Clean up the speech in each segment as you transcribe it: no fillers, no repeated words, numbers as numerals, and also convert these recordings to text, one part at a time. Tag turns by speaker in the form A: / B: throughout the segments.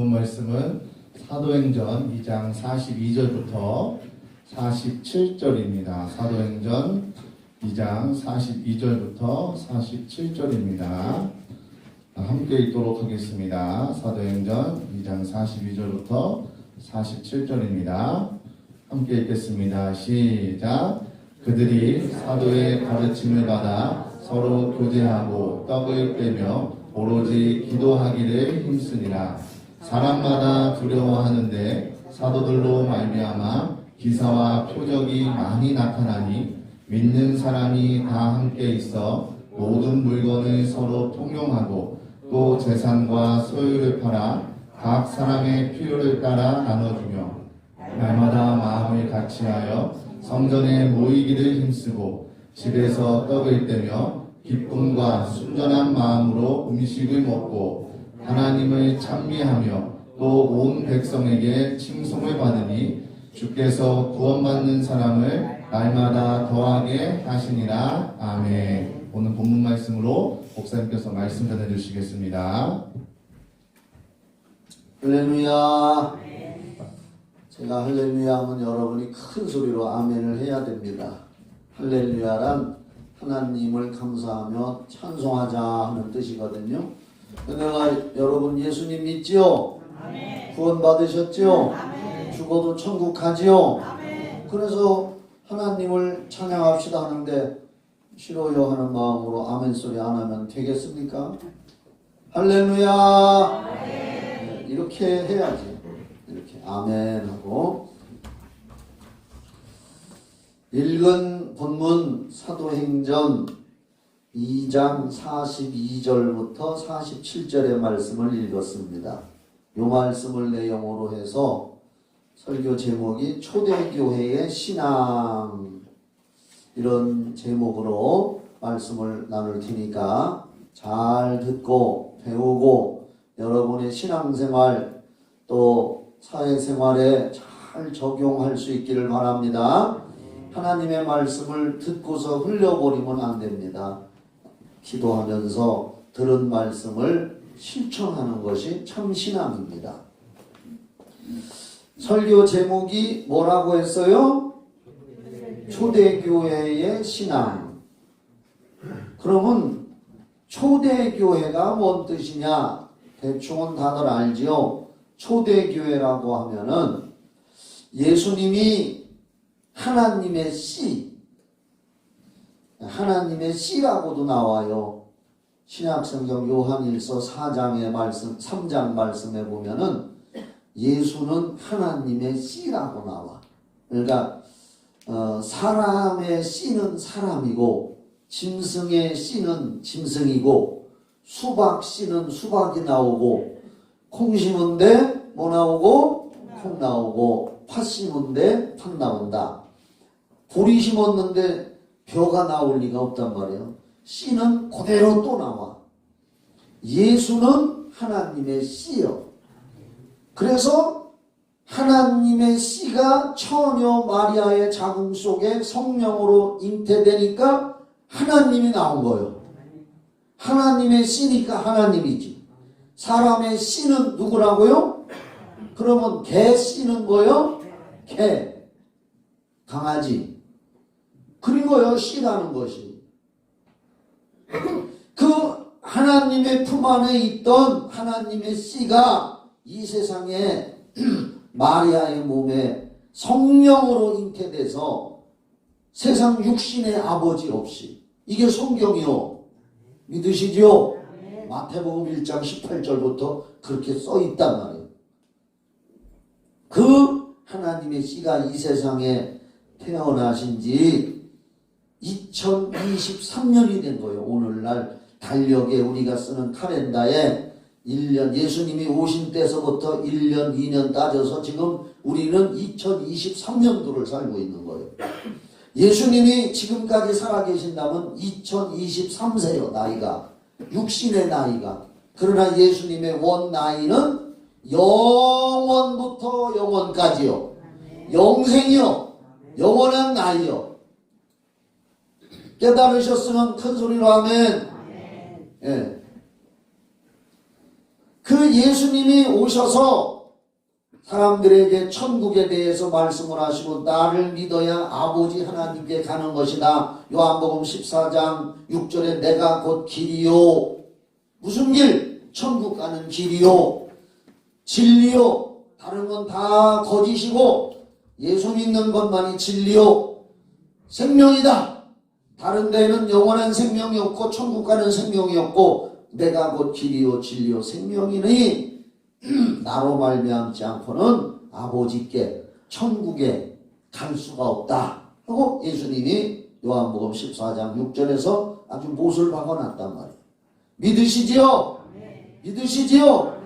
A: 본문 말씀은 사도행전 2장 42절부터 47절입니다. 사도행전 2장 42절부터 47절입니다. 함께 읽도록 하겠습니다. 사도행전 2장 42절부터 47절입니다. 함께 읽겠습니다. 시작. 그들이 사도의 가르침을 받아 서로 교제하고 떡을 떼며 오로지 기도하기를 힘쓰니라. 사람마다 두려워하는데 사도들로 말미암아 기사와 표적이 많이 나타나니 믿는 사람이 다 함께 있어 모든 물건을 서로 통용하고 또 재산과 소유를 팔아 각 사람의 필요를 따라 나눠주며 날마다 마음을 같이하여 성전에 모이기를 힘쓰고 집에서 떡을 떼며 기쁨과 순전한 마음으로 음식을 먹고 하나님을 찬미하며 또 온 백성에게 칭송을 받으니 주께서 구원받는 사람을 날마다 더하게 하시니라. 아멘. 오늘 본문 말씀으로 목사님께서 말씀 전해주시겠습니다.
B: 할렐루야. 제가 할렐루야 하면 여러분이 큰 소리로 아멘을 해야 됩니다. 할렐루야란 하나님을 감사하며 찬송하자 하는 뜻이거든요. 내가 여러분 예수님 믿지요? 아멘. 구원 받으셨지요? 아멘. 죽어도 천국 가지요? 아멘. 그래서 하나님을 찬양합시다 하는데 싫어요 하는 마음으로 아멘 소리 안 하면 되겠습니까? 할렐루야. 아멘. 네, 이렇게 해야지. 이렇게 아멘 하고. 읽은 본문 사도행전 2장 42절부터 47절의 말씀을 읽었습니다. 이 말씀을 내용으로 해서 설교 제목이 초대교회의 신앙, 이런 제목으로 말씀을 나눌 테니까 잘 듣고 배우고 여러분의 신앙생활 또 사회생활에 잘 적용할 수 있기를 바랍니다. 하나님의 말씀을 듣고서 흘려버리면 안 됩니다. 기도하면서 들은 말씀을 실천하는 것이 참 신앙입니다. 설교 제목이 뭐라고 했어요? 초대교회의 신앙. 그러면 초대교회가 뭔 뜻이냐? 대충은 다들 알지요? 초대교회라고 하면은 예수님이 하나님의 씨, 하나님의 씨라고도 나와요. 신약성경 요한일서 4장의 말씀, 3장 말씀에 보면은 예수는 하나님의 씨라고 나와. 그러니까 사람의 씨는 사람이고 짐승의 씨는 짐승이고 수박 씨는 수박이 나오고 콩 심은데 뭐 나오고? 콩 나오고 팥 심은데 팥 나온다. 보리 심었는데 벼가 나올 리가 없단 말이에요. 씨는 그대로 또 나와. 예수는 하나님의 씨요. 그래서 하나님의 씨가 처녀 마리아의 자궁 속에 성령으로 잉태되니까 하나님이 나온 거예요. 하나님의 씨니까 하나님이지. 사람의 씨는 누구라고요? 그러면 개 씨는 뭐요? 개, 강아지. 그리고요, 씨라는 것이. 그 하나님의 품 안에 있던 하나님의 씨가 이 세상에 마리아의 몸에 성령으로 잉태돼서 세상 육신의 아버지 없이. 이게 성경이요. 믿으시죠? 마태복음 1장 18절부터 그렇게 써 있단 말이에요. 그 하나님의 씨가 이 세상에 태어나신 지 2023년이 된 거예요. 오늘날 달력에 우리가 쓰는 카렌다에 1년, 예수님이 오신 때서부터 1년, 2년 따져서 지금 우리는 2023년도를 살고 있는 거예요. 예수님이 지금까지 살아계신다면 2023세요. 나이가. 육신의 나이가. 그러나 예수님의 원 나이는 영원부터 영원까지요. 영생이요. 영원한 나이요. 깨달으셨으면 큰 소리로 아멘. 예. 그 예수님이 오셔서 사람들에게 천국에 대해서 말씀을 하시고 나를 믿어야 아버지 하나님께 가는 것이다. 요한복음 14장 6절에 내가 곧 길이요. 무슨 길? 천국 가는 길이요. 진리요. 다른 건 다 거짓이고 예수 믿는 것만이 진리요. 생명이다. 다른 데에는 영원한 생명이 없고 천국 가는 생명이 없고 내가 곧 길이요 진리요 생명이니 나로 말미암지 않고는 아버지께 천국에 갈 수가 없다 하고 예수님이 요한복음 14장 6절에서 아주 못을 박아놨단 말이에요. 믿으시지요? 믿으시지요?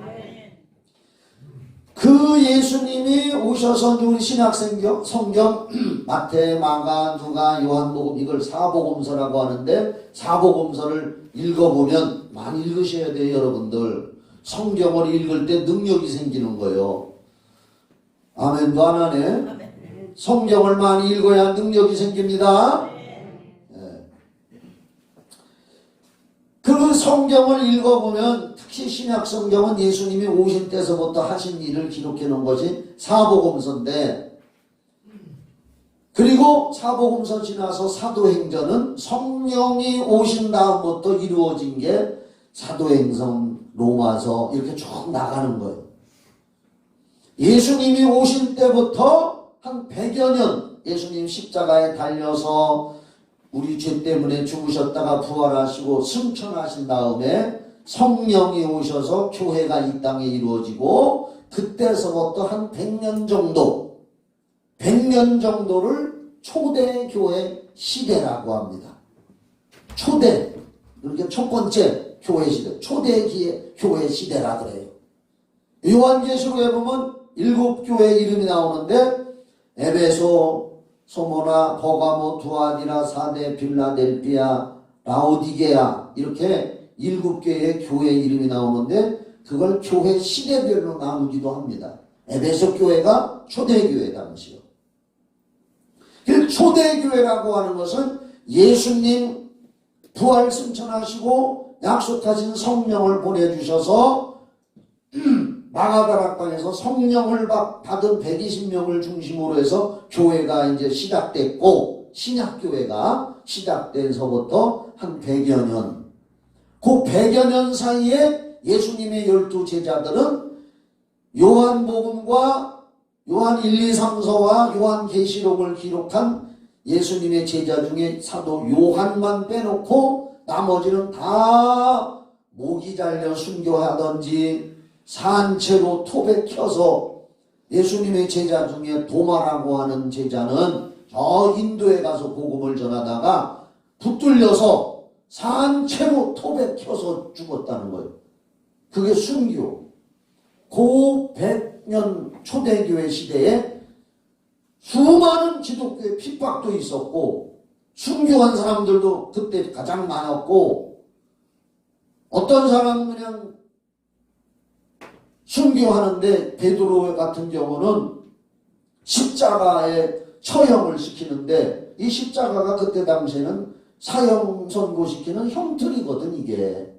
B: 그 예수님이 오셔서 우리 성경 마태, 마가, 누가, 요한복음 이걸 사복음서라고 하는데 사복음서를 읽어보면 많이 읽으셔야 돼요. 여러분들 성경을 읽을 때 능력이 생기는 거예요. 아멘도 안 하네. 성경을 많이 읽어야 능력이 생깁니다. 그 성경을 읽어보면 특히 신약 성경은 예수님이 오신 때서부터 하신 일을 기록해 놓은 것이 사복음서인데 그리고 사복음서 지나서 사도행전은 성령이 오신 다음부터 이루어진 게 사도행전, 로마서 이렇게 쭉 나가는 거예요. 예수님이 오신 때부터 한 100여 년 예수님 십자가에 달려서 우리 죄 때문에 죽으셨다가 부활하시고 승천하신 다음에 성령이 오셔서 교회가 이 땅에 이루어지고 그때서부터 한 100년 정도를 초대교회 시대라고 합니다. 초대, 이렇게 첫 번째 교회 시대, 초대교회 시대라 그래요. 요한계시록에 보면 7교회 이름이 나오는데 에베소, 소모나, 버가모, 두아디라, 사데, 빌라델피아, 라오디게아 이렇게 7개의 교회 이름이 나오는데 그걸 교회 시대별로 나누기도 합니다. 에베소 교회가 초대교회 당시요. 그 초대교회라고 하는 것은 예수님 부활 승천하시고 약속하신 성령을 보내주셔서 마가다락방에서 성령을 받은 120명을 중심으로 해서 교회가 이제 시작됐고 신약교회가 시작돼서부터 한 100여 년 그 100여 년 사이에 예수님의 12제자들은 요한복음과 요한 1, 2, 3서와 요한계시록을 기록한 예수님의 제자 중에 사도 요한만 빼놓고 나머지는 다 목이 잘려 순교하던지 산채로 톱에 켜서 예수님의 제자 중에 도마라고 하는 제자는 저 인도에 가서 복음을 전하다가 붙들려서 산채로 톱에 켜서 죽었다는 거예요. 그게 순교. 고 100년 초대교회 시대에 수많은 기독교의 핍박도 있었고 순교한 사람들도 그때 가장 많았고 어떤 사람은 그냥 순교하는데 베드로 같은 경우는 십자가에 처형을 시키는데 이 십자가가 그때 당시에는 사형 선고시키는 형틀이거든 이게.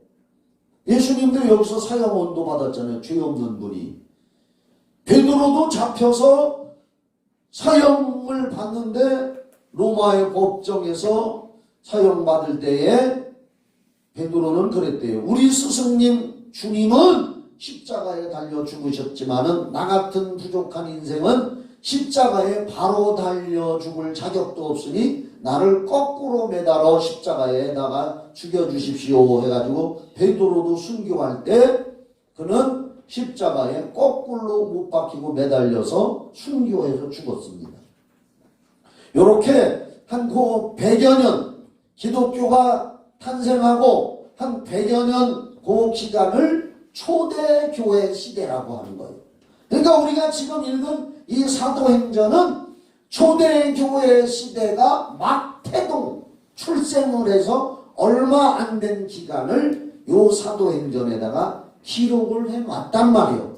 B: 예수님도 여기서 사형원도 받았잖아요. 죄 없는 분이. 베드로도 잡혀서 사형을 받는데 로마의 법정에서 사형받을 때에 베드로는 그랬대요. 우리 스승님 주님은 십자가에 달려 죽으셨지만은 나 같은 부족한 인생은 십자가에 바로 달려 죽을 자격도 없으니 나를 거꾸로 매달아 십자가에다가 죽여주십시오 해가지고 베드로도 순교할 때 그는 십자가에 거꾸로 못 박히고 매달려서 순교해서 죽었습니다. 요렇게 한 그 100여 년 기독교가 탄생하고 한 100여 년 그 기간을 초대교회 시대라고 하는 거예요. 그러니까 우리가 지금 읽은 이 사도행전은 초대교회 시대가 막 출생을 해서 얼마 안 된 기간을 요 사도행전에다가 기록을 해놨단 말이에요.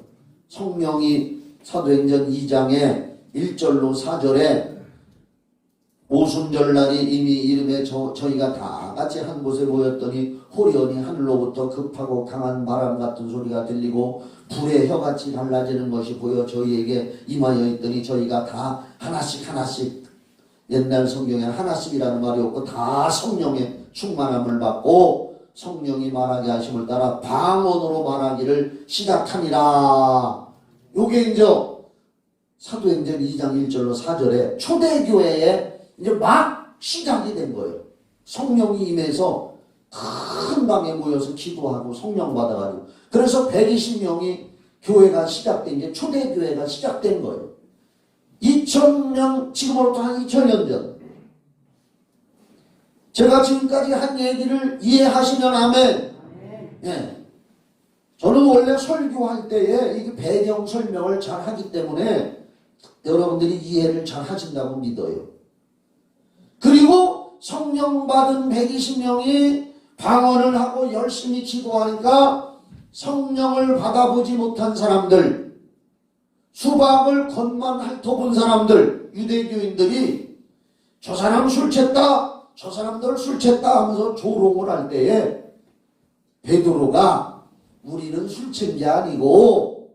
B: 성령이 사도행전 2장에 1절로 4절에 오순절날이 이미 이름에 저희가 다 같이 한 곳에 모였더니 호련히 하늘로부터 급하고 강한 바람 같은 소리가 들리고 불의 혀같이 달라지는 것이 보여 저희에게 임하여 있더니 저희가 다 하나씩 옛날 성경에 하나씩이라는 말이 없고 다 성령의 충만함을 받고 성령이 말하게 하심을 따라 방언으로 말하기를 시작하니라. 요게 이제 사도행전 2장 1절로 4절에 초대교회에 이제 막 시작이 된 거예요. 성령이 임해서 큰 방에 모여서 기도하고 성령 받아가지고 그래서 120명이 교회가 시작된 게 초대교회가 시작된 거예요. 2000년 지금으로부터 한 2000년 전 제가 지금까지 한 얘기를 이해하시면 아멘. 예. 저는 원래 설교할 때에 이게 배경 설명을 잘 하기 때문에 여러분들이 이해를 잘 하신다고 믿어요. 그리고 성령 받은 120명이 방언을 하고 열심히 기도하니까 성령을 받아보지 못한 사람들, 수박을 겉만 핥아본 사람들, 유대교인들이 저 사람 술 챘다, 저 사람들 술 챘다 하면서 조롱을 할 때에 베드로가 우리는 술 챈 게 아니고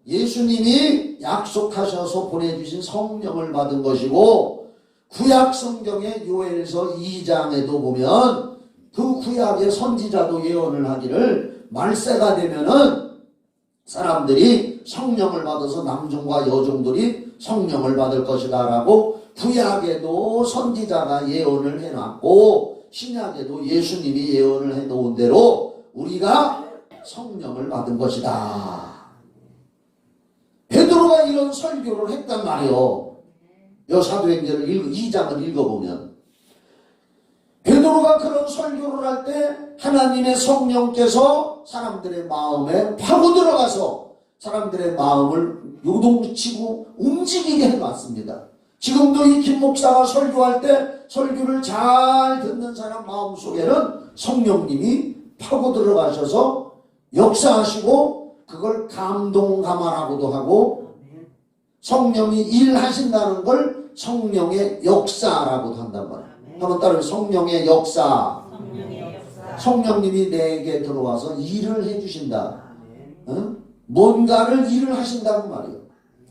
B: 예수님이 약속하셔서 보내주신 성령을 받은 것이고 구약 성경의 요엘서 2장에도 보면 그 구약의 선지자도 예언을 하기를 말세가 되면은 사람들이 성령을 받아서 남종과 여종들이 성령을 받을 것이다 라고 구약에도 선지자가 예언을 해놨고 신약에도 예수님이 예언을 해놓은 대로 우리가 성령을 받은 것이다. 베드로가 이런 설교를 했단 말이요. 요 사도행전을 2장을 읽어보면 베드로가 그런 설교를 할 때 하나님의 성령께서 사람들의 마음에 파고 들어가서 사람들의 마음을 요동치고 움직이게 해놨습니다. 지금도 이 김 목사가 설교할 때 설교를 잘 듣는 사람 마음속에는 성령님이 파고 들어가셔서 역사하시고 그걸 감동감화라고도 하고 성령이 일하신다는 걸 성령의 역사라고도 한단 말이에요. 한번 따라해 성령의 역사. 성령님이 내게 들어와서 일을 해주신다. 뭔가를 일을 하신다는 말이에요.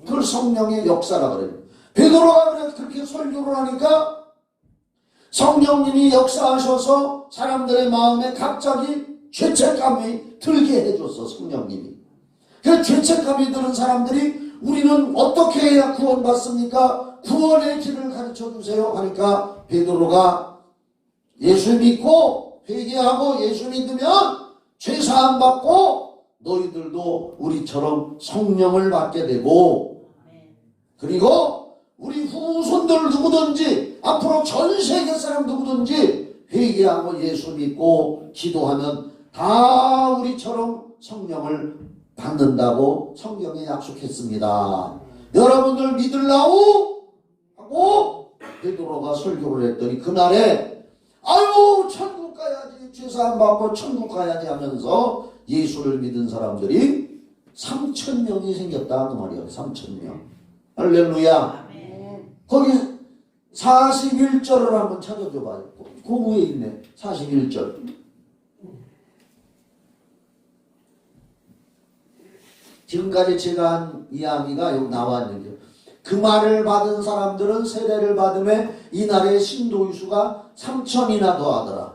B: 그걸 성령의 역사라 그래요. 베드로가 그렇게 설교를 하니까 성령님이 역사하셔서 사람들의 마음에 갑자기 죄책감이 들게 해줬어. 성령님이. 그 죄책감이 드는 사람들이 우리는 어떻게 해야 구원받습니까? 구원의 길을 가르쳐 주세요 하니까 베드로가 예수 믿고 회개하고 예수 믿으면 죄사함 받고 너희들도 우리처럼 성령을 받게 되고 그리고 우리 후손들 누구든지 앞으로 전 세계 사람 누구든지 회개하고 예수 믿고 기도하면 다 우리처럼 성령을 받는다고 성경에 약속했습니다. 여러분들 믿을라우? 하고 베드로가 설교를 했더니 그날에 아유 천국 가야지 죄사함 받고 천국 가야지 하면서 예수를 믿은 사람들이 3,000명이 생겼다 그 말이에요. 3,000명. 할렐루야. 거기 41절을 한번 찾아줘 봐요. 그 위에 있네. 41절. 지금까지 제가 한 이야기가 여기 나와 있는 게 그 말을 받은 사람들은 세례를 받음에 이날의 신도의 수가 3,000이나 더하더라.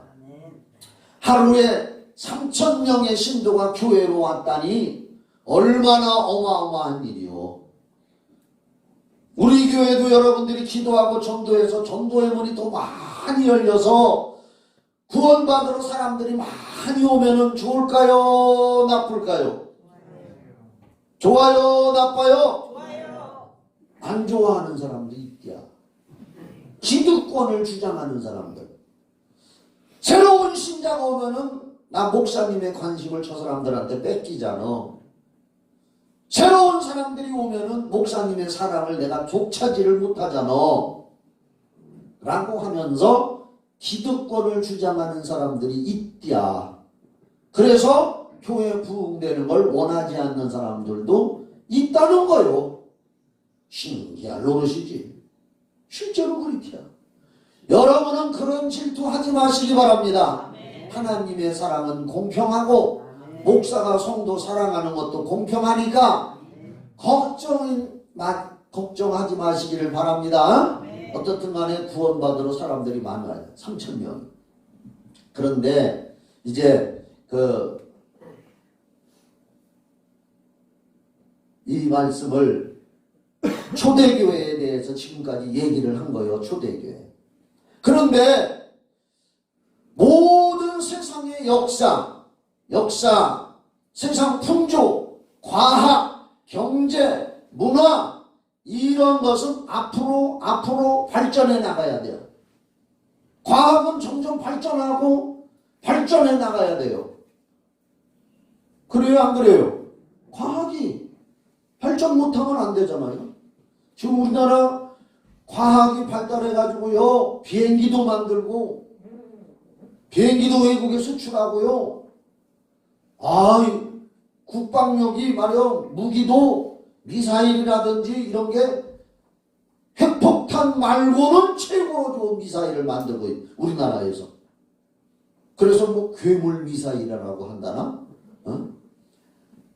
B: 하루에 3,000명의 신도가 교회로 왔다니 얼마나 어마어마한 일이요. 우리 교회도 여러분들이 기도하고 전도해서 전도의 문이 더 많이 열려서 구원받으러 사람들이 많이 오면은 좋을까요? 나쁠까요? 좋아요? 나빠요? 안 좋아하는 사람도 있디야. 기득권을 주장하는 사람들. 새로운 신자가 오면은 나 목사님의 관심을 저 사람들한테 뺏기잖아. 새로운 사람들이 오면은 목사님의 사랑을 내가 족차지를 못하잖아. 라고 하면서 기득권을 주장하는 사람들이 있디야. 그래서 교회 부흥되는 걸 원하지 않는 사람들도 있다는 거요. 신기할 노릇이지. 실제로 그렇게야. 여러분 질투하지 마시기 바랍니다. 하나님의 사랑은 공평하고 목사가 성도 사랑하는 것도 공평하니까 걱정하지 마시기를 바랍니다. 어떻든 간에 구원받으러 사람들이 많아요. 3,000명. 그런데 이제 이 말씀을 초대교회에 대해서 지금까지 얘기를 한 거예요. 초대교회. 그런데 모든 세상의 역사, 세상 풍조, 과학, 경제, 문화 이런 것은 앞으로 발전해 나가야 돼요. 과학은 점점 발전해 나가야 돼요. 그래요, 안 그래요? 과학이 발전 못하면 안 되잖아요. 지금 우리나라 과학이 발달해가지고요, 비행기도 만들고, 비행기도 외국에 수출하고요. 국방력이 말이요, 무기도 미사일이라든지 이런 게 핵폭탄 말고는 최고로 좋은 미사일을 만들고 있어요. 우리나라에서. 그래서 뭐 괴물 미사일이라고 한다나?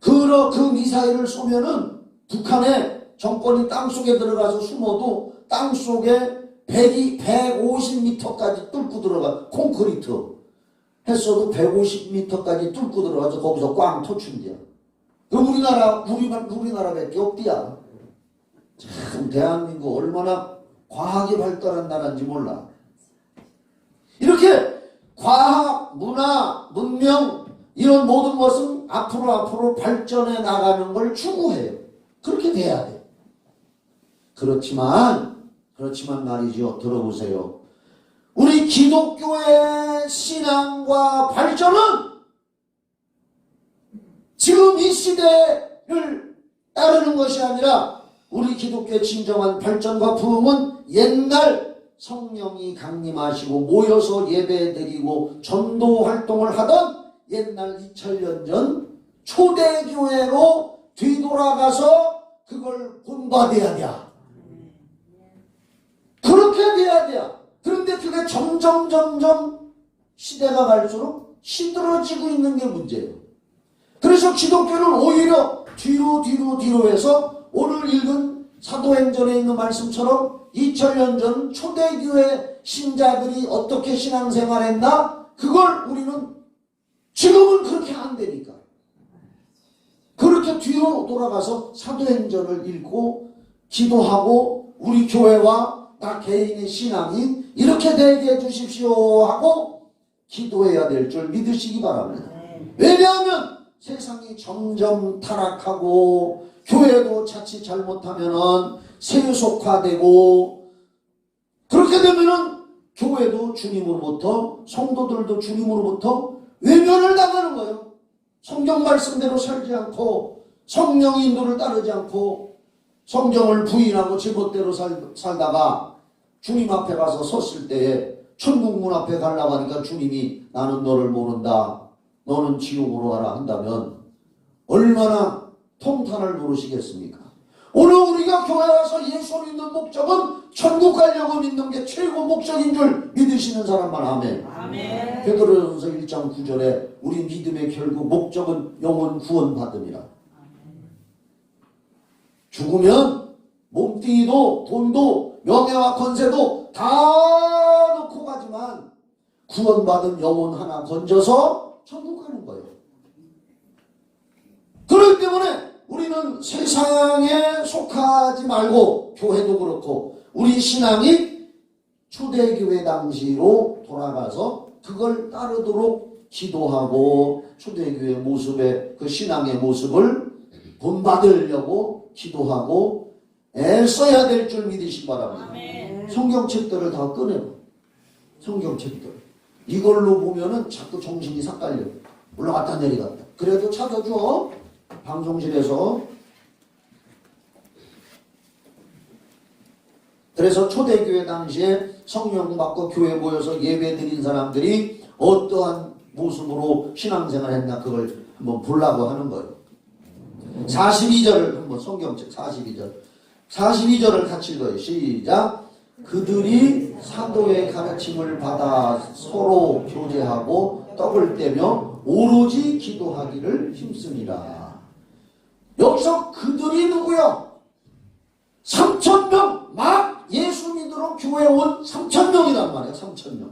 B: 그 미사일을 쏘면은 북한의 정권이 땅속에 들어가서 숨어도 땅속에 150m까지 뚫고 들어가. 콘크리트 했어도 150m까지 뚫고 들어가서 거기서 꽝 터춘디야. 그럼 우리나라밖에 없디야. 참 대한민국 얼마나 과학이 발달한 나라인지 몰라. 이렇게 과학, 문화, 문명 이런 모든 것은 앞으로 발전해 나가는 걸 추구해요. 그렇게 돼야 돼. 그렇지만 말이죠. 들어보세요. 우리 기독교의 신앙과 발전은 지금 이 시대를 따르는 것이 아니라 우리 기독교의 진정한 발전과 부흥은 옛날 성령이 강림하시고 모여서 예배드리고 전도 활동을 하던 옛날 2000년 전 초대교회로 뒤돌아가서 그걸 본받아야 돼. 그렇게 돼야 돼. 그런데 그게 점점 시대가 갈수록 시들어지고 있는 게 문제예요. 그래서 기독교는 오히려 뒤로 해서 오늘 읽은 사도행전에 있는 말씀처럼 2000년 전 초대교회 신자들이 어떻게 신앙생활했나? 그걸 우리는 지금은 그렇게 안 되니까. 그렇게 뒤로 돌아가서 사도행전을 읽고 기도하고 우리 교회와 나 개인의 신앙이 이렇게 되게 해주십시오 하고 기도해야 될 줄 믿으시기 바랍니다. 왜냐하면 세상이 점점 타락하고 교회도 자칫 잘못하면은 세속화되고 그렇게 되면은 교회도 주님으로부터 성도들도 주님으로부터 외면을 당하는 거예요. 성경 말씀대로 살지 않고 성령 인도를 따르지 않고 성경을 부인하고 제멋대로 살다가 주님 앞에 가서 섰을 때에 천국 문 앞에 가려고 하니까 주님이 나는 너를 모른다. 너는 지옥으로 가라 한다면 얼마나 통탄을 부르시겠습니까? 오늘 우리가 교회 와서 예수를 믿는 목적은 천국 가려고 믿는 게 최고 목적인 줄 믿으시는 사람만 아멘.
C: 아멘.
B: 베드로전서 1장 9절에 우리 믿음의 결국 목적은 영혼 구원받음이라. 죽으면 몸뚱이도 돈도 명예와 권세도 다 놓고 가지만 구원받은 영혼 하나 건져서 천국 가는 거예요. 그렇기 때문에 우리는 세상에 속하지 말고 교회도 그렇고 우리 신앙이 초대교회 당시로 돌아가서 그걸 따르도록 기도하고 초대교회 모습의 그 신앙의 모습을 본받으려고 기도하고 애써야 될 줄 믿으시기 바랍니다.
C: 아멘.
B: 성경책들을 다 꺼내봐. 성경책들. 이걸로 보면은 자꾸 정신이 삭갈려. 올라갔다 내려갔다. 그래도 찾아줘. 방송실에서. 그래서 초대교회 당시에 성령 받고 교회 모여서 예배 드린 사람들이 어떠한 모습으로 신앙생활 했나 그걸 한번 보려고 하는 거예요. 42절을 한번 성경책 42절을 같이 읽어요. 시작. 그들이 사도의 가르침을 받아 서로 교제하고 떡을 떼며 오로지 기도하기를 힘쓰니라. 여기서 그들이 누구요? 3,000명, 막 예수 믿으러 교회 온 3,000명이란 말이야. 3,000명.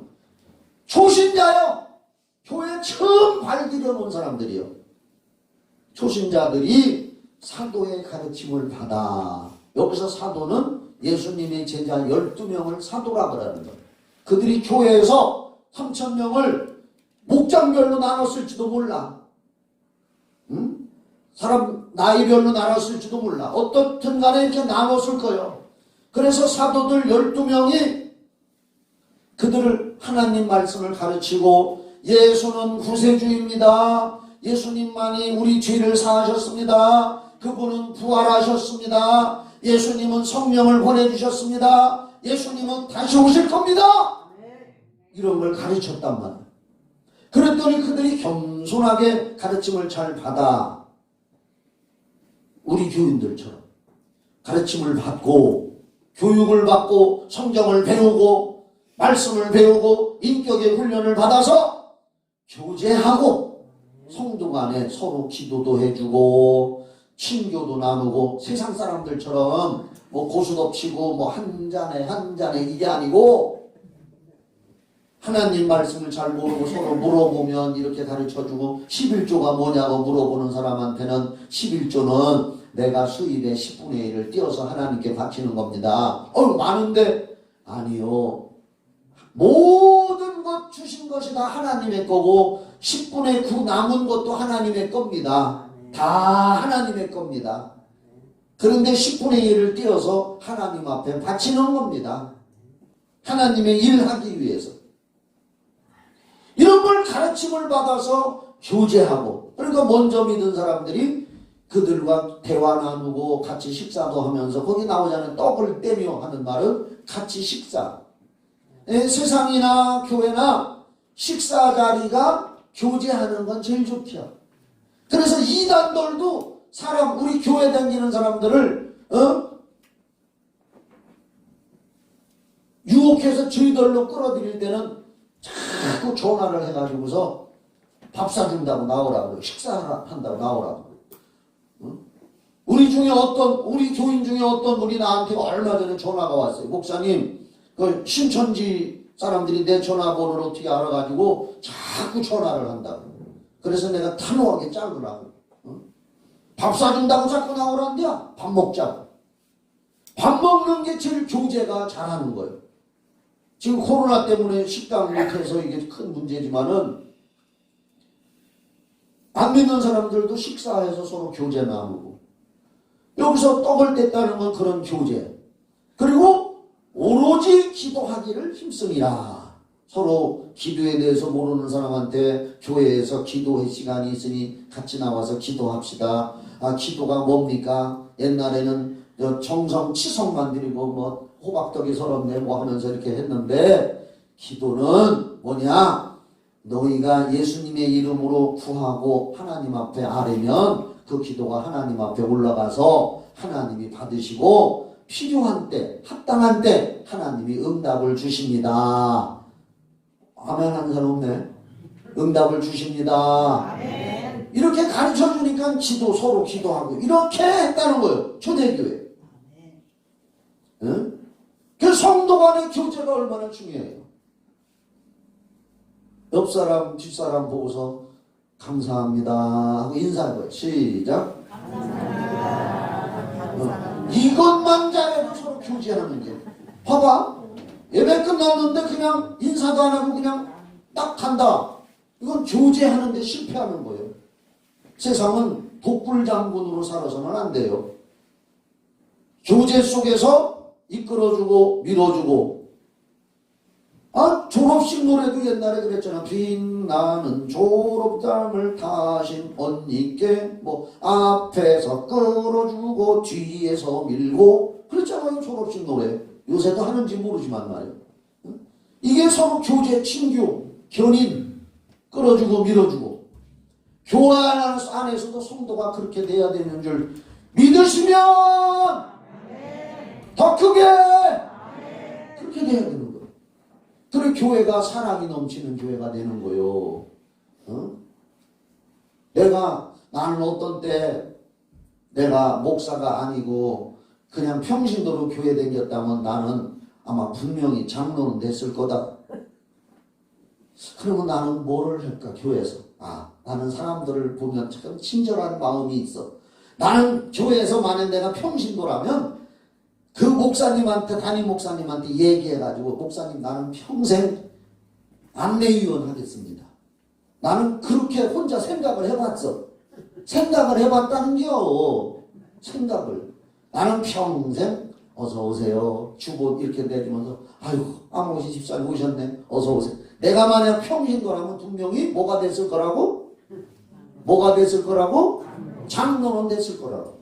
B: 초신자요. 교회 처음 발디뎌 놓은 사람들이요. 초신자들이 사도의 가르침을 받아. 여기서 사도는 예수님의 제자 12명을 사도라 그러는 거예요. 그들이 교회에서 3,000명을 목장별로 나눴을지도 몰라. 응? 사람 나이별로 나눴을지도 몰라. 어떻든 간에 이렇게 나눴을 거예요. 그래서 사도들 12명이 그들을 하나님 말씀을 가르치고 예수는 구세주입니다. 예수님만이 우리 죄를 사하셨습니다. 그분은 부활하셨습니다. 예수님은 성령을 보내주셨습니다. 예수님은 다시 오실 겁니다. 이런 걸 가르쳤단 말이에요. 그랬더니 그들이 겸손하게 가르침을 잘 받아 우리 교인들처럼 가르침을 받고 교육을 받고 성경을 배우고 말씀을 배우고 인격의 훈련을 받아서 교제하고 성도 간에 서로 기도도 해주고 친교도 나누고 세상 사람들처럼 뭐 고수덮치고 뭐 한 잔에 이게 아니고 하나님 말씀을 잘 모르고 서로 물어보면 이렇게 가르쳐주고 11조가 뭐냐고 물어보는 사람한테는 11조는 내가 수입의 10분의 1을 띄어서 하나님께 바치는 겁니다. 많은데 아니요. 모든 것 주신 것이 다 하나님의 거고 10분의 9 남은 것도 하나님의 겁니다. 다 하나님의 겁니다. 그런데 10분의 1을 띄어서 하나님 앞에 바치는 겁니다. 하나님의 일하기 위해서. 이런 걸 가르침을 받아서 교제하고 그러니까 먼저 믿은 사람들이 그들과 대화 나누고 같이 식사도 하면서 거기 나오자는 떡을 떼며 하는 말은 같이 식사. 세상이나 교회나 식사 자리가 교제하는 건 제일 좋죠. 그래서 이단들도 사람 우리 교회 다니는 사람들을 유혹해서 저희들로 끌어들일 때는 자꾸 전화를 해가지고서 밥 사준다고 나오라고 식사한다고 나오라고. 우리 교인 중에 어떤 분이 나한테 얼마 전에 전화가 왔어요. 목사님, 그 신천지 사람들이 내 전화번호를 어떻게 알아가지고 자꾸 전화를 한다고. 그래서 내가 단호하게 짜으라고. 밥 사준다고 자꾸 나오란대야. 밥 먹자고. 밥 먹는 게 제일 교제가 잘하는 거예요. 지금 코로나 때문에 식당 못해서 이게 큰 문제지만은 안 믿는 사람들도 식사해서 서로 교제 나누고 여기서 떡을 뗐다는 건 그런 교제. 그리고 오로지 기도하기를 힘쓰니라. 서로 기도에 대해서 모르는 사람한테 교회에서 기도의 시간이 있으니 같이 나와서 기도합시다. 기도가 뭡니까? 옛날에는 정성 치성만 드리고 뭐 호박떡이 서럽네 뭐 하면서 이렇게 했는데 기도는 뭐냐? 너희가 예수님의 이름으로 구하고 하나님 앞에 아뢰면 그 기도가 하나님 앞에 올라가서 하나님이 받으시고 필요한 때 합당한 때 하나님이 응답을 주십니다. 아멘 하는 사람 없네. 응답을 주십니다. 아멘. 이렇게 가르쳐 주니까 서로 기도하고 이렇게 했다는 거예요. 초대교회. 응? 그 성도 간의 교제가 얼마나 중요해요. 옆 사람 뒷사람 보고서 감사합니다 하고 인사해봐요. 시작. 이것만 잘해도 서로 교제하는 게. 봐봐. 예배 끝났는데 그냥 인사도 안 하고 그냥 딱 간다. 이건 교제하는데 실패하는 거예요. 세상은 독불장군으로 살아서는 안 돼요. 교제 속에서 이끌어주고 밀어주고. 졸업식 노래도 옛날에 그랬잖아. 빛나는 졸업장을 타신 언니께 뭐 앞에서 끌어주고 뒤에서 밀고 그랬잖아요. 졸업식 노래. 요새도 하는지 모르지만 말이에요. 이게 서로 교제, 친교, 견인, 끌어주고 밀어주고. 교회 안에서도 성도가 그렇게 돼야 되는 줄 믿으시면 더 크게 돼야 되는 거예요. 그래 교회가 사랑이 넘치는 교회가 되는 거예요. 나는 어떤 때 내가 목사가 아니고 그냥 평신도로 교회 다녔다면 나는 아마 분명히 장로는 됐을 거다. 그러면 나는 뭐를 할까 교회에서? 나는 사람들을 보면 참 친절한 마음이 있어. 나는 교회에서 만약 내가 평신도라면 그 목사님한테 담임 목사님한테 얘기해가지고 목사님 나는 평생 안내위원 하겠습니다. 나는 그렇게 혼자 생각을 해봤어. 생각을 해봤다는겨. 생각을. 나는 평생 어서 오세요. 주보 이렇게 내주면서 아이고 아모시 집사님 오셨네. 어서 오세요. 내가 만약 평신도라면 분명히 뭐가 됐을 거라고? 뭐가 됐을 거라고? 장로는 됐을 거라고.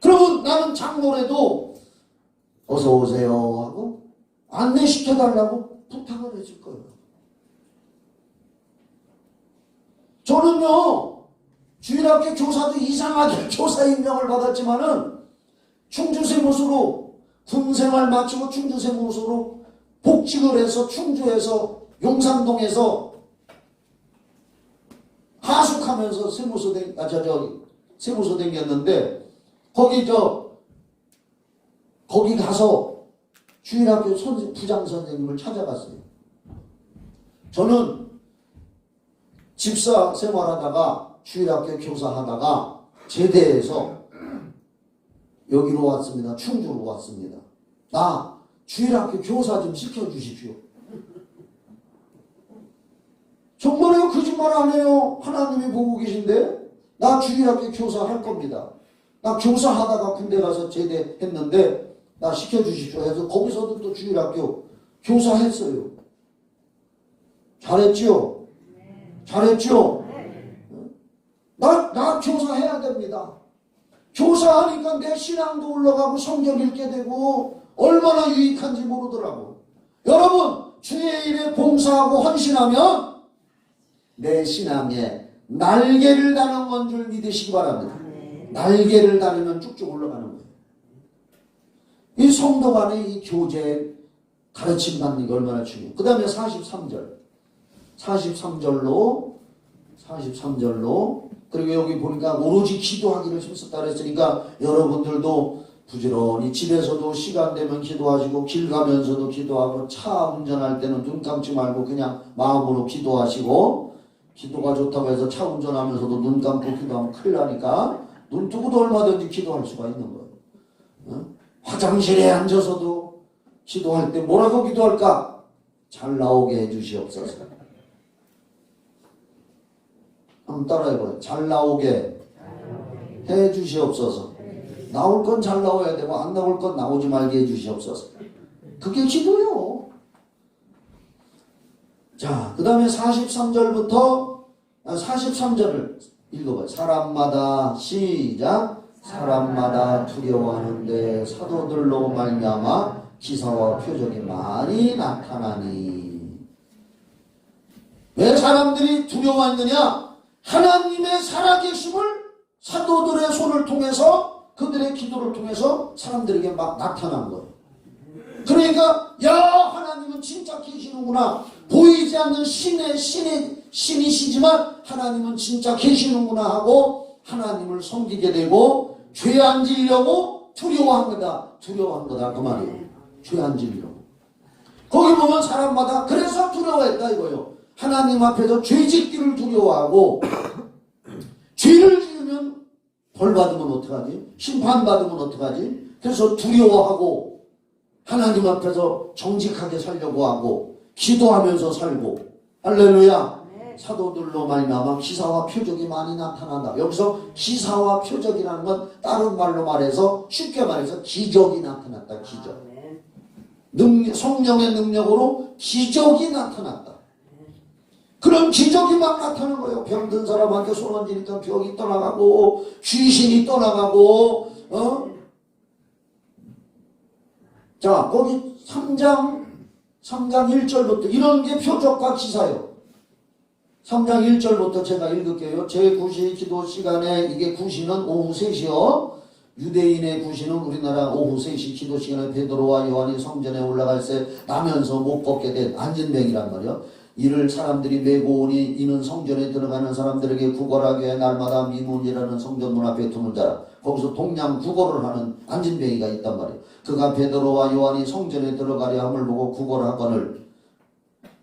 B: 그러면 나는 장로라도 어서 오세요 하고 안내시켜달라고 부탁을 해줄 거예요. 저는요 주일학교 교사도 이상하게 교사 임명을 받았지만은 충주세무서로 군생활 마치고 충주세무서로 복직을 해서 충주에서 용산동에서 하숙하면서 세무서 댕겼는데 거기 가서 주일학교 부장 선생님을 찾아갔어요. 저는 집사 생활하다가 주일학교 교사하다가 제대해서 여기로 왔습니다. 충주로 왔습니다. 나 주일학교 교사 좀 시켜주십시오. 정말요? 거짓말 안 해요. 하나님이 보고 계신데 나 주일학교 교사 할 겁니다. 나 교사하다가 군대 가서 제대했는데 나 시켜주십시오 해서 거기서도 또 주일학교 교사했어요. 잘했죠? 잘했죠? 나 교사해야 됩니다. 교사하니까 내 신앙도 올라가고 성경 읽게 되고 얼마나 유익한지 모르더라고. 여러분 주의 일에 봉사하고 헌신하면 내 신앙에 날개를 다는 건 줄 믿으시기 바랍니다. 날개를 달으면 쭉쭉 올라가는 거예요. 이 성도 간의 이 교제 가르침 받는 게 얼마나 중요해요. 그 다음에 43절로 그리고 여기 보니까 오로지 기도하기를 힘썼다 그랬으니까 여러분들도 부지런히 집에서도 시간 되면 기도하시고 길 가면서도 기도하고 차 운전할 때는 눈 감지 말고 그냥 마음으로 기도하시고 기도가 좋다고 해서 차 운전하면서도 눈 감고 기도하면 큰일 나니까 눈 뜨고도 얼마든지 기도할 수가 있는 거예요. 화장실에 앉아서도 기도할 때 뭐라고 기도할까? 잘 나오게 해주시옵소서. 한번 따라해봐요. 잘 나오게 해주시옵소서. 나올 건 잘 나와야 되고 안 나올 건 나오지 말게 해주시옵소서. 그게 기도요. 자, 그 다음에 43절을 읽어봐요. 사람마다 시작. 사람마다 두려워하는데 사도들로 말미암아 기사와 표적이 많이 나타나니. 왜 사람들이 두려워했느냐? 하나님의 살아계심을 사도들의 손을 통해서 그들의 기도를 통해서 사람들에게 막 나타난 거예요. 그러니까 야 하나님은 진짜 계시는구나. 보이지 않는 신이시지만 하나님은 진짜 계시는구나 하고 하나님을 섬기게 되고 죄 안 지려고 두려워한 거다 그 말이에요. 죄 안 지려고. 거기 보면 사람마다 그래서 두려워했다 이거예요. 하나님 앞에서 죄 짓기를 두려워하고 죄를 지으면 벌 받으면 어떡하지? 심판 받으면 어떡하지? 그래서 두려워하고 하나님 앞에서 정직하게 살려고 하고 기도하면서 살고. 할렐루야. 사도들로 말미암아 기사와 표적이 많이 나타난다. 여기서 기사와 표적이라는 건 다른 말로 말해서 쉽게 말해서 기적이 나타났다. 기적. 성령의 능력으로 기적이 나타났다. 그런 기적이 막 나타나는 거예요. 병든 사람한테 손 얹으니까 병이 떠나가고 귀신이 떠나가고 자 거기 3장 1절부터 이런 게 표적과 기사예요. 3장 1절부터 제가 읽을게요. 제9시 기도 시간에 이게 9시는 오후 3시요. 유대인의 구시는 우리나라 오후 3시 기도 시간에 베드로와 요한이 성전에 올라갈 때 나면서 못 걷게 된 안진뱅이란 말이요. 이를 사람들이 메고 오니 이는 성전에 들어가는 사람들에게 구걸하게 날마다 미문이라는 성전 문 앞에 두는 자라. 거기서 동양 구걸을 하는 안진뱅이가 있단 말이에요. 그가 베드로와 요한이 성전에 들어가려 함을 보고 구걸하거늘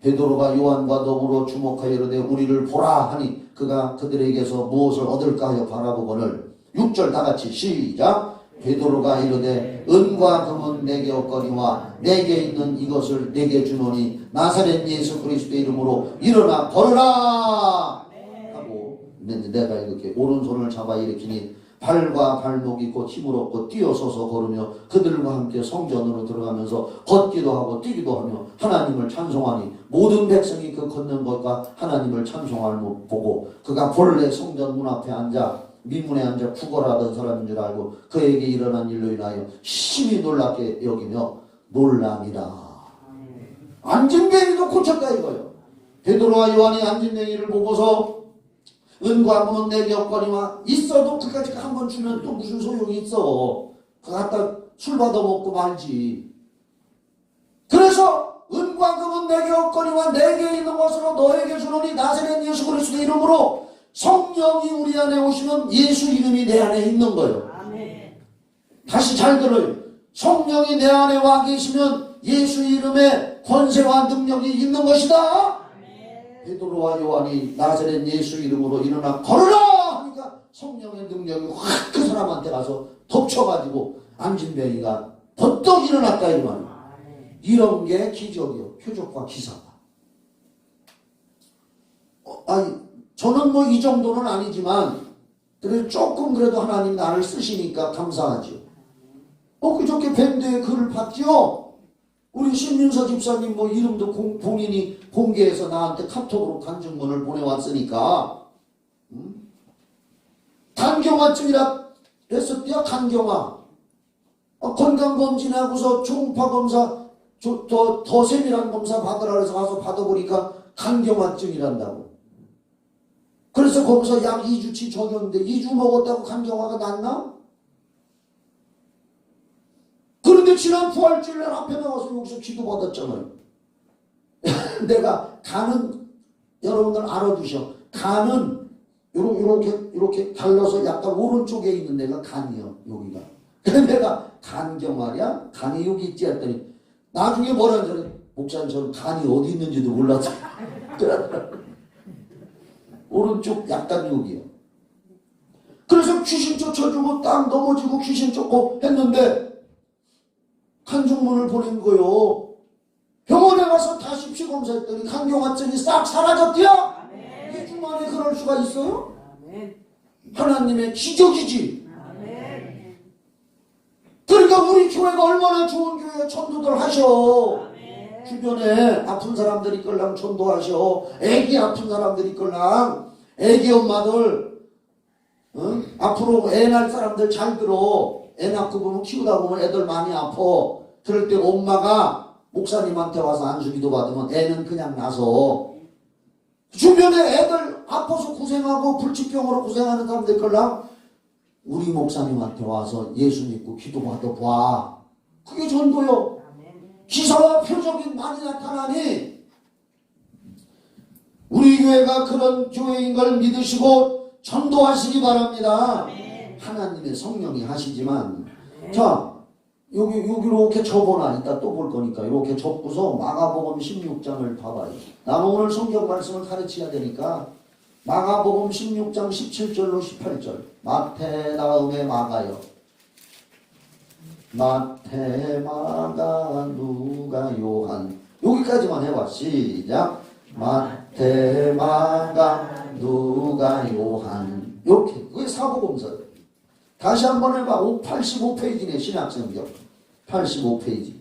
B: 베드로가 요한과 더불어 주목하여 이르되 우리를 보라 하니 그가 그들에게서 무엇을 얻을까 하여 바라보거늘 6절 다같이 시작. 베드로가 이르되 은과 금은 내게 없거니와 내게 있는 이것을 내게 주노니 나사렛 예수 그리스도의 이름으로 일어나 걸으라 하고 내가 이렇게 오른손을 잡아 일으키니 발과 발목이 곧 힘을 얻고 뛰어서서 걸으며 그들과 함께 성전으로 들어가면서 걷기도 하고 뛰기도 하며 하나님을 찬송하니 모든 백성이 그 걷는 것과 하나님을 찬송함을 보고 그가 본래 성전 문 앞에 앉아 미문에 앉아 구걸하던 사람인 줄 알고 그에게 일어난 일로 인하여 심히 놀랍게 여기며 놀랍니다. 안진뱅이도 고쳤다 이거예요. 베드로와 요한이 안진뱅이를 보고서 은과 금은 내게 없거니와 있어도 그까지 한번 주면 또 무슨 소용이 있어. 그거 갖다 술 받아먹고 말지. 그래서 은과 금은 내게 없거니와 내게 있는 것으로 너에게 주노니 나사렛 예수 그리스도의 이름으로 성령이 우리 안에 오시면 예수 이름이 내 안에 있는 거예요.
C: 아멘.
B: 다시 잘 들어요. 성령이 내 안에 와 계시면 예수 이름의 권세와 능력이 있는 것이다. 베드로와 요한이 나사렛 예수 이름으로 일어나 걸으라 하니까 성령의 능력이 확 그 사람한테 가서 덮쳐가지고 안진뱅이가 벌떡 일어났다 이 말이에요. 이런 게 기적이요. 표적과 기사가. 아니 저는 뭐 이 정도는 아니지만 그래도 조금 그래도 하나님 나를 쓰시니까 감사하죠. 그저께 밴드에 글을 봤죠. 우리 신민서 집사님 뭐 이름도 본인이 공개해서 나한테 카톡으로 간증문을 보내왔으니까 간경화증이라 했었대요. 간경화. 건강검진하고서 초음파검사 더 세밀한 검사 받으라 그래서 가서 받아보니까 간경화증이란다고. 그래서 거기서 약 2주치 적용인데 2주 먹었다고 간경화가 낫나? 그런데 지난 부활주일날 앞에 나와서 여기서 기도받았잖아요. 내가 간은 여러분들 알아두셔. 간은 이렇게 갈라서 약간 오른쪽에 있는 데가 간이요. 여기가. 그래서 내가 간경화냐? 간이 여기 있지 했더니 나중에 뭐라는 소리 목사님 저는 간이 어디 있는지도 몰랐어요. 오른쪽 약간 여기요. 그래서 귀신 쫓아주고 딱 넘어지고 귀신 쫓고 했는데 간증문을 보낸 거요. 병원에 가서 다시 피검사했더니 간경화증이 싹 사라졌대요. 2주 만에 그럴 수가 있어요?
C: 아멘.
B: 하나님의 기적이지.
C: 아멘.
B: 그러니까 우리 교회가 얼마나 좋은 교회야. 전도들 하셔.
C: 아멘.
B: 주변에 아픈 사람들이 있걸랑 전도하셔. 애기 아픈 사람들이 있걸랑 애기 엄마들 응? 앞으로 애 낳을 사람들 잘 들어. 애 낳고 보면 키우다 보면 애들 많이 아파. 그럴 때 엄마가 목사님한테 와서 안수기도 받으면 애는 그냥 나서 주변에 애들 아파서 고생하고 불치병으로 고생하는 사람들 있걸랑 우리 목사님한테 와서 예수 믿고 기도받아 봐. 그게 전도요. 기사와 표적이 많이 나타나니 우리 교회가 그런 교회인 걸 믿으시고 전도하시기 바랍니다. 하나님의 성령이 하시지만 자 여기 이렇게 접어놔. 이따 또 볼 거니까 이렇게 접고서 마가복음 16장을 봐봐요. 나는 오늘 성경 말씀을 가르쳐야 되니까 마가복음 16장 17절로 18절 마태 다음에 마가요. 마태 마가 누가 요한 여기까지만 해봐. 시작. 마태 마가 누가 요한 이렇게 그게 사복음서예요. 다시 한번 해봐. 85페이지네 신약성경 85페이지.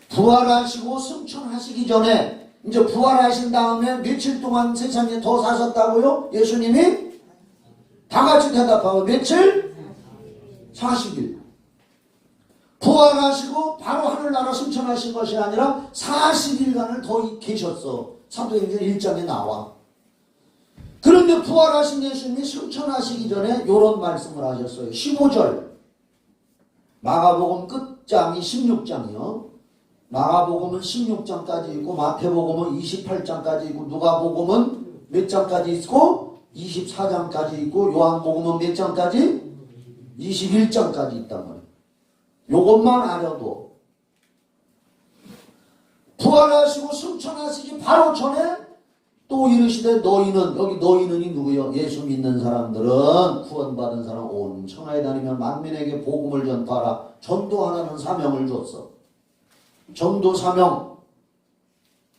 B: 부활하시고 승천하시기 전에 이제 부활하신 다음에 며칠 동안 세상에 더 사셨다고요? 예수님이? 다 같이 대답하고 며칠? 40일. 부활하시고 바로 하늘나라 승천하신 것이 아니라 40일간을 더 계셨어. 사도행전 1장에 나와. 그런데 부활하신 예수님이 승천하시기 전에 이런 말씀을 하셨어요. 15절 마가복음 끝장이 16장이요. 마가복음은 16장까지 있고 마태복음은 28장까지 있고 누가복음은 몇 장까지 있고 24장까지 있고 요한복음은 몇 장까지? 21장까지 있단 말이에요. 요것만 알아도 부활하시고 승천하시기 바로 전에 또 이르시되 너희는, 여기 너희는이 누구요? 예수 믿는 사람들은 구원받은 사람 온 천하에 다니며 만민에게 복음을 전파하라. 전도하라는 사명을 줬어. 전도 사명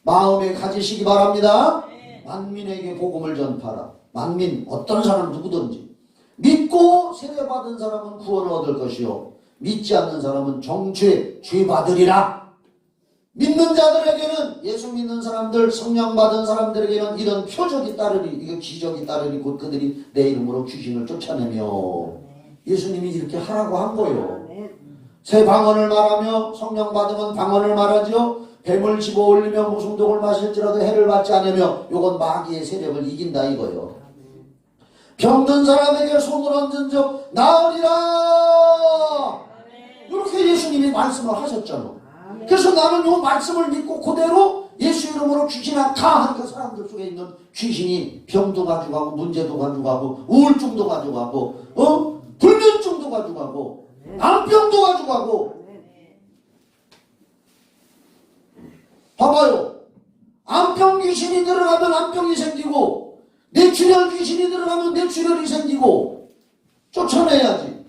B: 마음에 가지시기 바랍니다. 만민에게 복음을 전파하라. 만민 어떤 사람 누구든지 믿고 세례받은 사람은 구원을 얻을 것이요 믿지 않는 사람은 정죄 죄 받으리라. 믿는 자들에게는, 예수 믿는 사람들, 성령 받은 사람들에게는 이런 표적이 따르리, 이거 기적이 따르리. 곧 그들이 내 이름으로 귀신을 쫓아내며, 예수님이 이렇게 하라고 한 거예요. 새 방언을 말하며, 성령 받으면 방언을 말하지요. 뱀을 집어 올리며 무슨 독을 마실지라도 해를 받지 않으며, 요건 마귀의 세력을 이긴다 이거요. 병든 사람에게 손을 얹은 적 나으리라. 이렇게 예수님이 말씀을 하셨잖아. 그래서 나는 이 말씀을 믿고 그대로 예수 이름으로 귀신아 가 하니까 사람들 속에 있는 귀신이 병도 가져가고 문제도 가져가고 우울증도 가져가고 불면증도 가져가고 암병도 가져가고. 봐봐요. 암병 귀신이 들어가면 암병이 생기고 뇌출혈 귀신이 들어가면 뇌출혈이 생기고 쫓아내야지.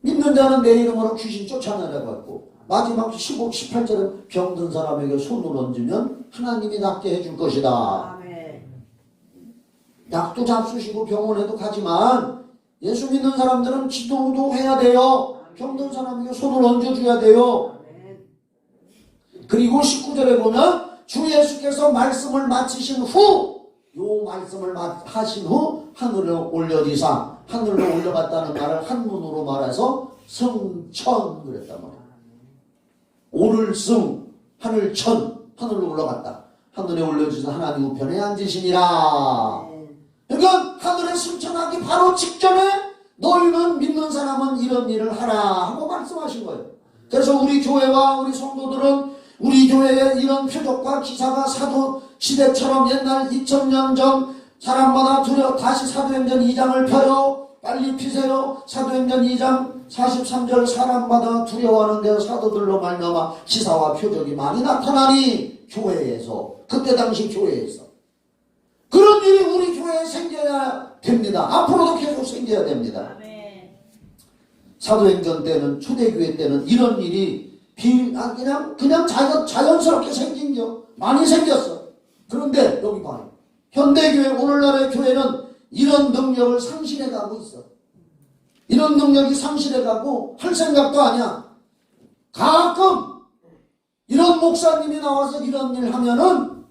B: 믿는 자는 내 이름으로 귀신 쫓아내라고 했고 마지막 15, 18절은 병든 사람에게 손을 얹으면 하나님이 낫게 해줄 것이다. 약도 잡수시고 병원에도 가지만 예수 믿는 사람들은 기도도 해야 돼요. 병든 사람에게 손을 얹어줘야 돼요. 그리고 19절에 보면 주 예수께서 말씀을 마치신 후 요 말씀을 하신 후 하늘로 올려지사, 하늘로 올려갔다는 말을 한문으로 말해서 승천 그랬단 말이야. 오를 승, 하늘 천, 하늘로 올라갔다. 하늘에 올려주셔서 하나님 우편에 앉으시니라. 그러니까 하늘에 승천하기 바로 직전에 너희는 믿는 사람은 이런 일을 하라 하고 말씀하신 거예요. 그래서 우리 교회와 우리 성도들은 우리 교회에 이런 표적과 기사가 사도 시대처럼 옛날 2000년 전 사람마다 다시 사도행전 2장을 펴요. 빨리 피세요. 사도행전 2장 43절 사람마다 두려워하는데 사도들로 말미암아 기사와 표적이 많이 나타나니 교회에서, 그때 당시 교회에서 그런 일이 우리 교회에 생겨야 됩니다. 앞으로도 계속 생겨야 됩니다. 사도행전 때는, 초대교회 때는 이런 일이 그냥 자연스럽게 생긴겨. 많이 생겼어. 그런데 여기 봐요. 현대교회, 오늘날의 교회는 이런 능력을 상실해 가고 있어. 이런 능력이 상실해 가고 할 생각도 아니야. 가끔 이런 목사님이 나와서 이런 일 하면은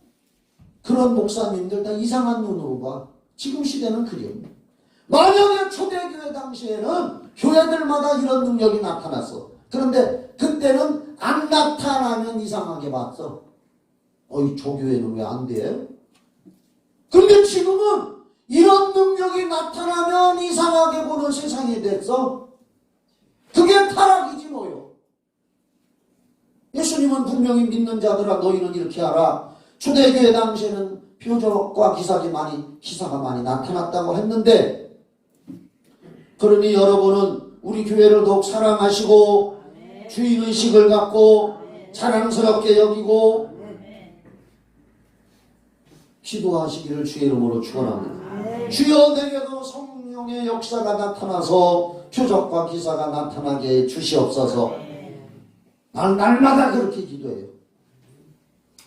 B: 그런 목사님들 다 이상한 눈으로 봐. 지금 시대는 그래요. 만약에 초대교회 당시에는 교회들마다 이런 능력이 나타났어. 그런데 그때는 안 나타나면 이상하게 봤어. 이 조교회는 왜 안 돼? 그런데 지금은 이런 능력이 나타나면 이상하게 보는 세상이 됐어. 그게 타락이지 뭐요. 예수님은 분명히 믿는 자들아 너희는 이렇게 하라. 초대교회 당시에는 표적과 기사가 많이 나타났다고 했는데, 그러니 여러분은 우리 교회를 더욱 사랑하시고 주인의식을 갖고 자랑스럽게 여기고 기도하시기를 주의 이름으로 축원합니다. 주여 내게도 성령의 역사가 나타나서 표적과 기사가 나타나게 주시옵소서. 나는 날마다 그렇게 기도해요.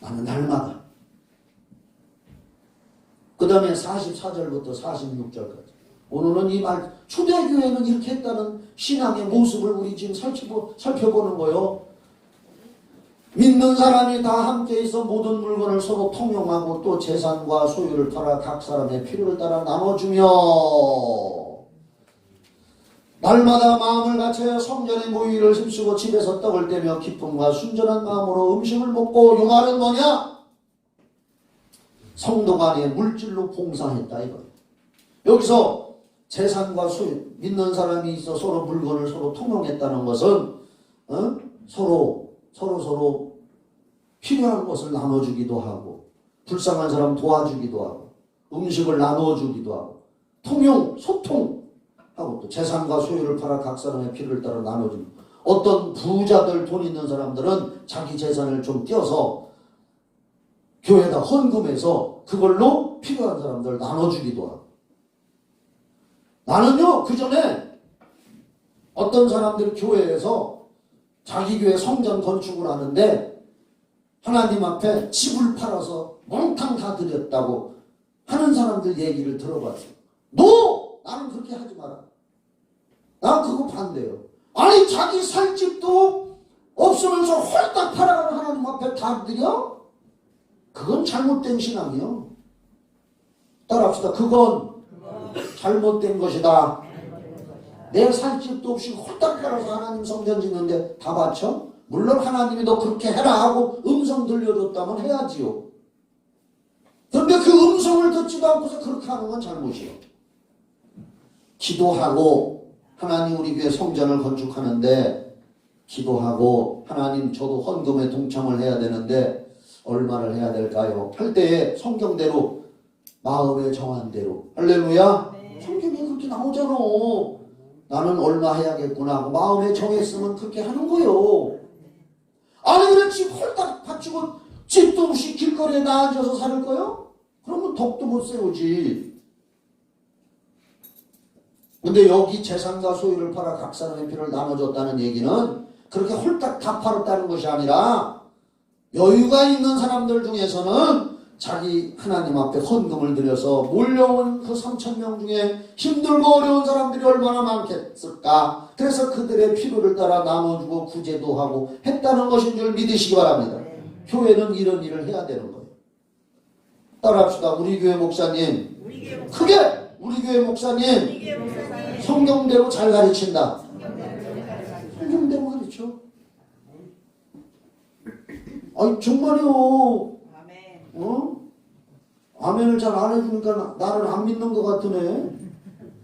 B: 나는 날마다. 그 다음에 44절부터 46절까지. 오늘은 이 말, 초대교회는 이렇게 했다는 신앙의 모습을 우리 지금 살펴보는 거예요. 믿는 사람이 다 함께 있어 모든 물건을 서로 통용하고 또 재산과 소유를 따라 각 사람의 필요를 따라 나눠주며 날마다 마음을 갖춰 성전의 모의를 힘쓰고 집에서 떡을 떼며 기쁨과 순전한 마음으로 음식을 먹고. 이 말은 뭐냐? 성도가 아니에 물질로 봉사했다 이거. 여기서 재산과 소유, 믿는 사람이 있어 서로 물건을 서로 통용했다는 것은 서로 필요한 것을 나눠주기도 하고 불쌍한 사람 도와주기도 하고 음식을 나눠주기도 하고 통용, 소통하고 또 재산과 소유를 팔아 각 사람의 필요를 따라 나눠주고 어떤 부자들 돈 있는 사람들은 자기 재산을 좀 띄어서 교회에다 헌금해서 그걸로 필요한 사람들 나눠주기도 하고 나는요 그 전에 어떤 사람들이 교회에서 자기 교회 성전 건축을 하는데 하나님 앞에 집을 팔아서 몽땅 다 드렸다고 하는 사람들 얘기를 들어봤어요. 나는 그렇게 하지 마라. 난 그거 반대요. 아니 자기 살 집도 없으면서 홀딱 팔아가는 하나님 앞에 다 드려? 그건 잘못된 신앙이요. 따라합시다. 그건 잘못된 것이다. 내 살 집도 없이 홀딱 팔아서 하나님 성전 짓는데 다 바쳐? 물론 하나님이 너 그렇게 해라 하고 음성 들려줬다면 해야지요. 그런데 그 음성을 듣지도 않고서 그렇게 하는 건 잘못이요. 기도하고 하나님 우리 교회 성전을 건축하는데 기도하고 하나님 저도 헌금에 동참을 해야 되는데 얼마를 해야 될까요? 할 때에 성경대로 마음에 정한 대로 할렐루야. 네. 성경에 그렇게 나오잖아. 나는 얼마 해야겠구나 하고 마음에 정했으면 그렇게 하는 거요. 아니 그래 집 홀딱 바치고 집도 없이 길거리에 나앉아서 살 거요? 그러면 덕도 못 세우지. 근데 여기 재산과 소유를 팔아 각 사람의 필요를 나눠줬다는 얘기는 그렇게 홀딱 다 팔았다는 것이 아니라 여유가 있는 사람들 중에서는 자기 하나님 앞에 헌금을 들여서 몰려온 그 3,000명 중에 힘들고 어려운 사람들이 얼마나 많겠을까. 그래서 그들의 필요를 따라 나눠주고 구제도 하고 했다는 것인 줄 믿으시기 바랍니다. 교회는 이런 일을 해야 되는 거예요. 따라합시다. 우리 교회 목사님 크게 우리 교회 목사님 성경대로 잘 가르친다. 성경대로 가르쳐. 아니 정말요. 아멘을 잘 안 해주니까 나를 안 믿는 것 같으네.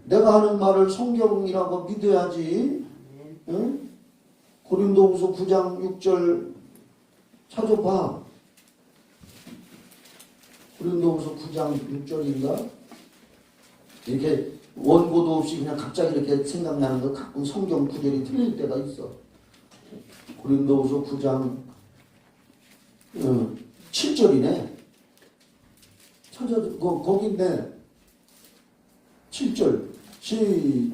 B: 내가 하는 말을 성경이라고 믿어야지. 응? 고린도후서 9장 6절 찾아봐. 고린도후서 9장 6절인가? 이렇게 원고도 없이 그냥 갑자기 이렇게 생각나는 거 가끔 성경 구절이 틀릴 때가 있어. 고린도후서 9장 7절이네. 찾아 거기인데 7절.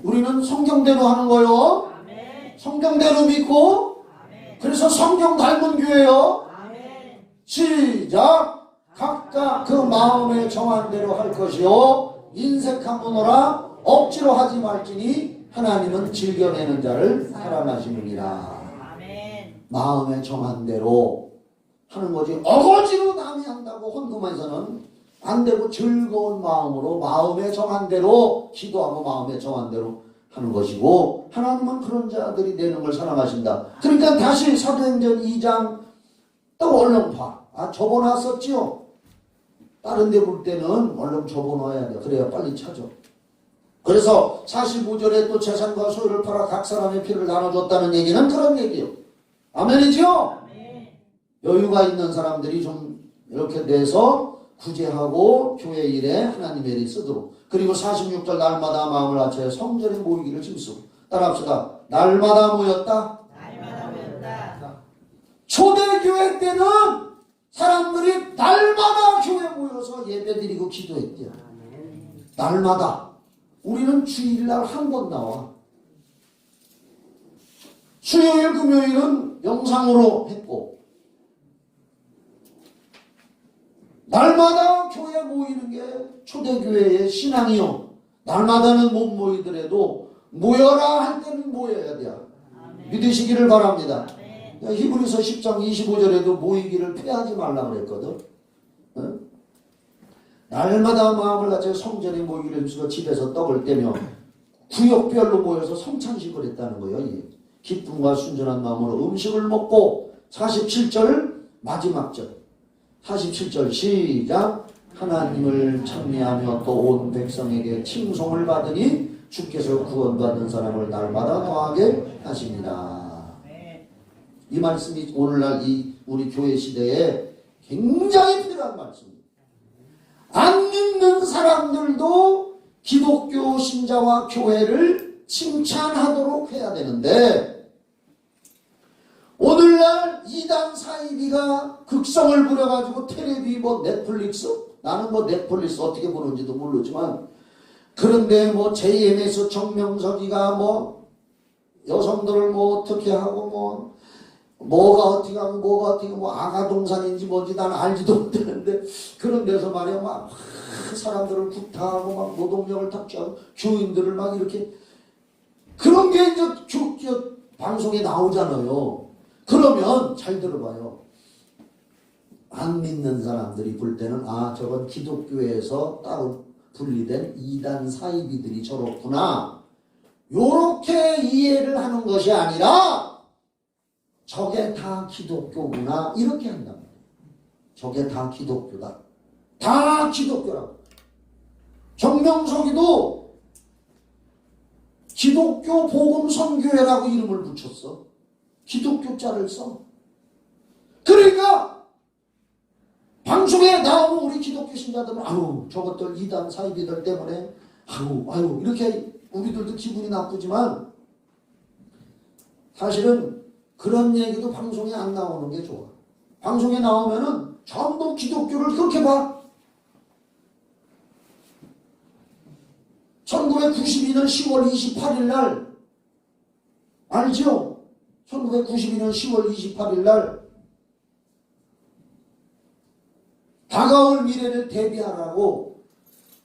B: 우리는 성경대로 하는 거요. 아멘. 성경대로 믿고 아멘. 그래서 성경 닮은 교회요. 아멘. 시작. 각각 그 마음에 정한 대로 할 것이요 인색하므노라 억지로 하지 말지니 하나님은 즐겨내는 자를 사랑하시느니라. 아멘. 마음에 정한 대로 하는 거지. 어거지로 남이 한다고 헌금해서는 안 되고 즐거운 마음으로 마음에 정한 대로 기도하고 마음에 정한 대로 하는 것이고 하나님은 그런 자들이 되는 걸 사랑하신다. 그러니까 다시 사도행전 2장 또 얼른 봐. 접어놨었지요. 다른 데 볼 때는 얼른 접어놔야 돼. 그래야 빨리 찾아. 그래서 45절에 또 재산과 소유를 팔아 각 사람의 피를 나눠줬다는 얘기는 그런 얘기요. 아멘이죠? 아멘. 여유가 있는 사람들이 좀 이렇게 내서 구제하고 교회 일에 하나님의 일에 쓰도록. 그리고 46절 날마다 마음을 합쳐 성전에 모이기를 짐쓰고. 따라합시다. 날마다 모였다. 날마다 모였다. 초대교회 때는 사람들이 날마다 교회에 모여서 예배드리고 기도했대요. 날마다. 우리는 주일날 한 번 나와. 수요일 금요일은 영상으로 했고 날마다 교회에 모이는 게 초대교회의 신앙이요. 날마다는 못 모이더라도 모여라 할 때는 모여야 돼요. 믿으시기를 바랍니다. 히브리서 10장 25절에도 모이기를 피하지 말라 그랬거든. 날마다 마음을 가져 성전에 모이기를 힘쓰고 집에서 떡을 떼며 구역별로 모여서 성찬식을 했다는 거예요. 기쁨과 순전한 마음으로 음식을 먹고 47절 마지막 절 47절 시작. 하나님을 찬미하며 또 온 백성에게 칭송을 받으니 주께서 구원받은 사람을 날마다 더하게 하십니다. 이 말씀이 오늘날 이 우리 교회 시대에 굉장히 필요한 말씀입니다. 안 믿는 사람들도 기독교 신자와 교회를 칭찬하도록 해야 되는데, 오늘날 이단 사이비가 극성을 부려가지고 텔레비 넷플릭스, 나는 넷플릭스 어떻게 보는지도 모르지만, 그런데 JMS 정명석이가 여성들을 어떻게 하고 뭐가 어떻게 하고 뭐가 어떻게 아가동산인지 뭔지 나는 알지도 못하는데, 그런 데서 말이야 막 사람들을 구타하고 막 노동력을 탁취하고 교인들을 막 이렇게, 그런 게 이제 방송에 나오잖아요. 그러면 잘 들어봐요. 안 믿는 사람들이 볼 때는 저건 기독교에서 따로 분리된 이단 사이비들이 저렇구나, 요렇게 이해를 하는 것이 아니라 저게 다 기독교구나 이렇게 한단 말이에요. 저게 다 기독교다. 다 기독교라고. 정명석이도 기독교 복음 선교회라고 이름을 붙였어. 기독교자를 써. 그러니까 방송에 나오는 우리 기독교 신자들은 저것들 이단 사이비들 때문에 이렇게 우리들도 기분이 나쁘지만, 사실은 그런 얘기도 방송에 안 나오는 게 좋아. 방송에 나오면은 전부 기독교를 그렇게 봐. 1992년 10월 28일 날 알죠? 1992년 10월 28일 날 다가올 미래를 대비하라고,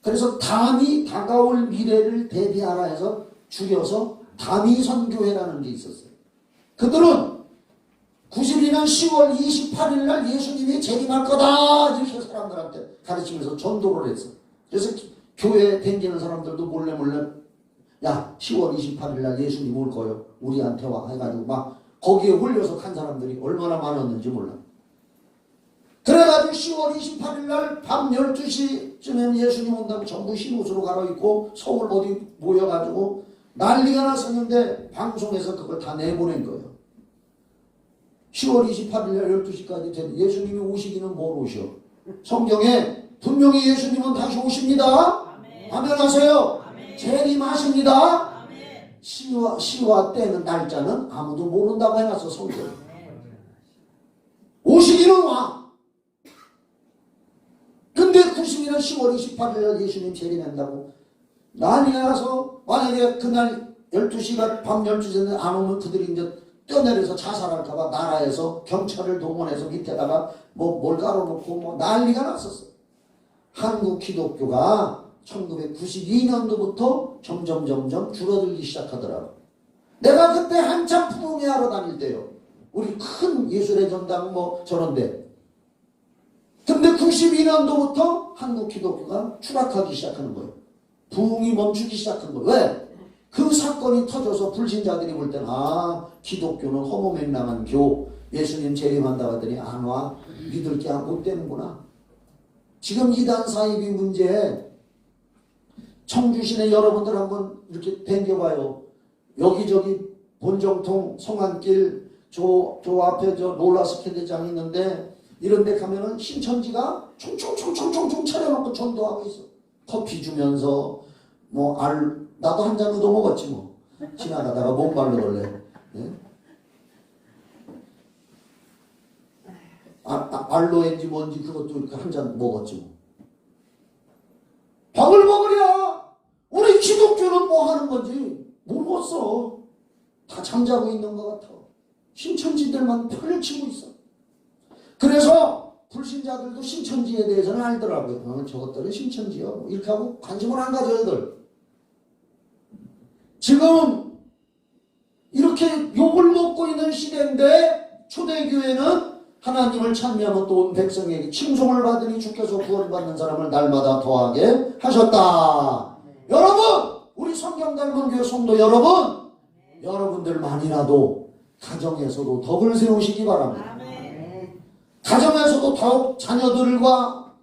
B: 그래서 담이 다가올 미래를 대비하라 해서 줄여서 담이 선교회라는 게 있었어요. 그들은 92년 10월 28일 날 예수님이 재림할 거다 이렇게 사람들한테 가르치면서 전도를 했어. 그래서 교회에 댕기는 사람들도 몰래 10월 28일 날 예수님 올 거요, 우리한테 와 해가지고 막 거기에 홀려서 간 사람들이 얼마나 많았는지 몰라. 그래가지고 10월 28일 날 밤 12시쯤에 예수님 온다고 전부 흰옷으로 갈아입고 서울 어디 모여가지고 난리가 났었는데, 방송에서 그걸 다 내보낸 거예요. 10월 28일 날 12시까지 되는 예수님이 오시기는 뭘 오셔? 성경에 분명히 예수님은 다시 오십니다. 아멘 하세요. 재림하십니다. 시와 때는 날짜는 아무도 모른다고 해놨어, 성경에. 오시기는 와. 근데 92년 10월 28일 날 예수님 재림한다고 난리가 나서, 만약에 그날 12시가 밤 12시에 안 오면 그들이 이제 뛰어내려서 자살할까봐 나라에서 경찰을 동원해서 밑에다가 뭘 깔아놓고 난리가 났었어. 한국 기독교가 1992년도부터 점점 줄어들기 시작하더라고. 내가 그때 한참 부흥회하러 다닐 때요. 우리 큰 예술의 전당 저런데. 근데 92년도부터 한국 기독교가 추락하기 시작하는 거예요. 부흥이 멈추기 시작한 거예요. 왜? 그 사건이 터져서 불신자들이 볼 때는 기독교는 허무맹랑한 교, 예수님 재림한다고 하더니 안 와, 믿을 게 못 되는구나. 지금 이단 사이비 문제에 청주시내 여러분들 한번 이렇게 댕겨봐요. 여기저기 본정통, 송안길, 저 앞에 롤러스케이트장 있는데, 이런 데 가면은 신천지가 총총총총총 차려놓고 전도하고 있어. 커피 주면서 나도 한 잔 얻어 먹었지 지나가다가 몸발로 걸래. 네? 알로엔지 뭔지 그것도 한 잔 먹었지 버글버글이야. 우리 기독교는 뭐 하는 건지 모르겠어. 다 잠자고 있는 것 같아. 신천지들만 편을 치고 있어. 그래서 불신자들도 신천지에 대해서는 알더라고요. 저것들은 신천지요, 이렇게 하고 관심을 안 가져요. 애들 지금 이렇게 욕을 먹고 있는 시대인데, 초대교회는 하나님을 찬미하며 또 온 백성에게 칭송을 받으니 주께서 구원받는 사람을 날마다 더하게 하셨다. 여러분, 우리 성경 닮은 교회 성도 여러분, 여러분들만이라도 가정에서도 덕을 세우시기 바랍니다. 가정에서도 더욱 자녀들과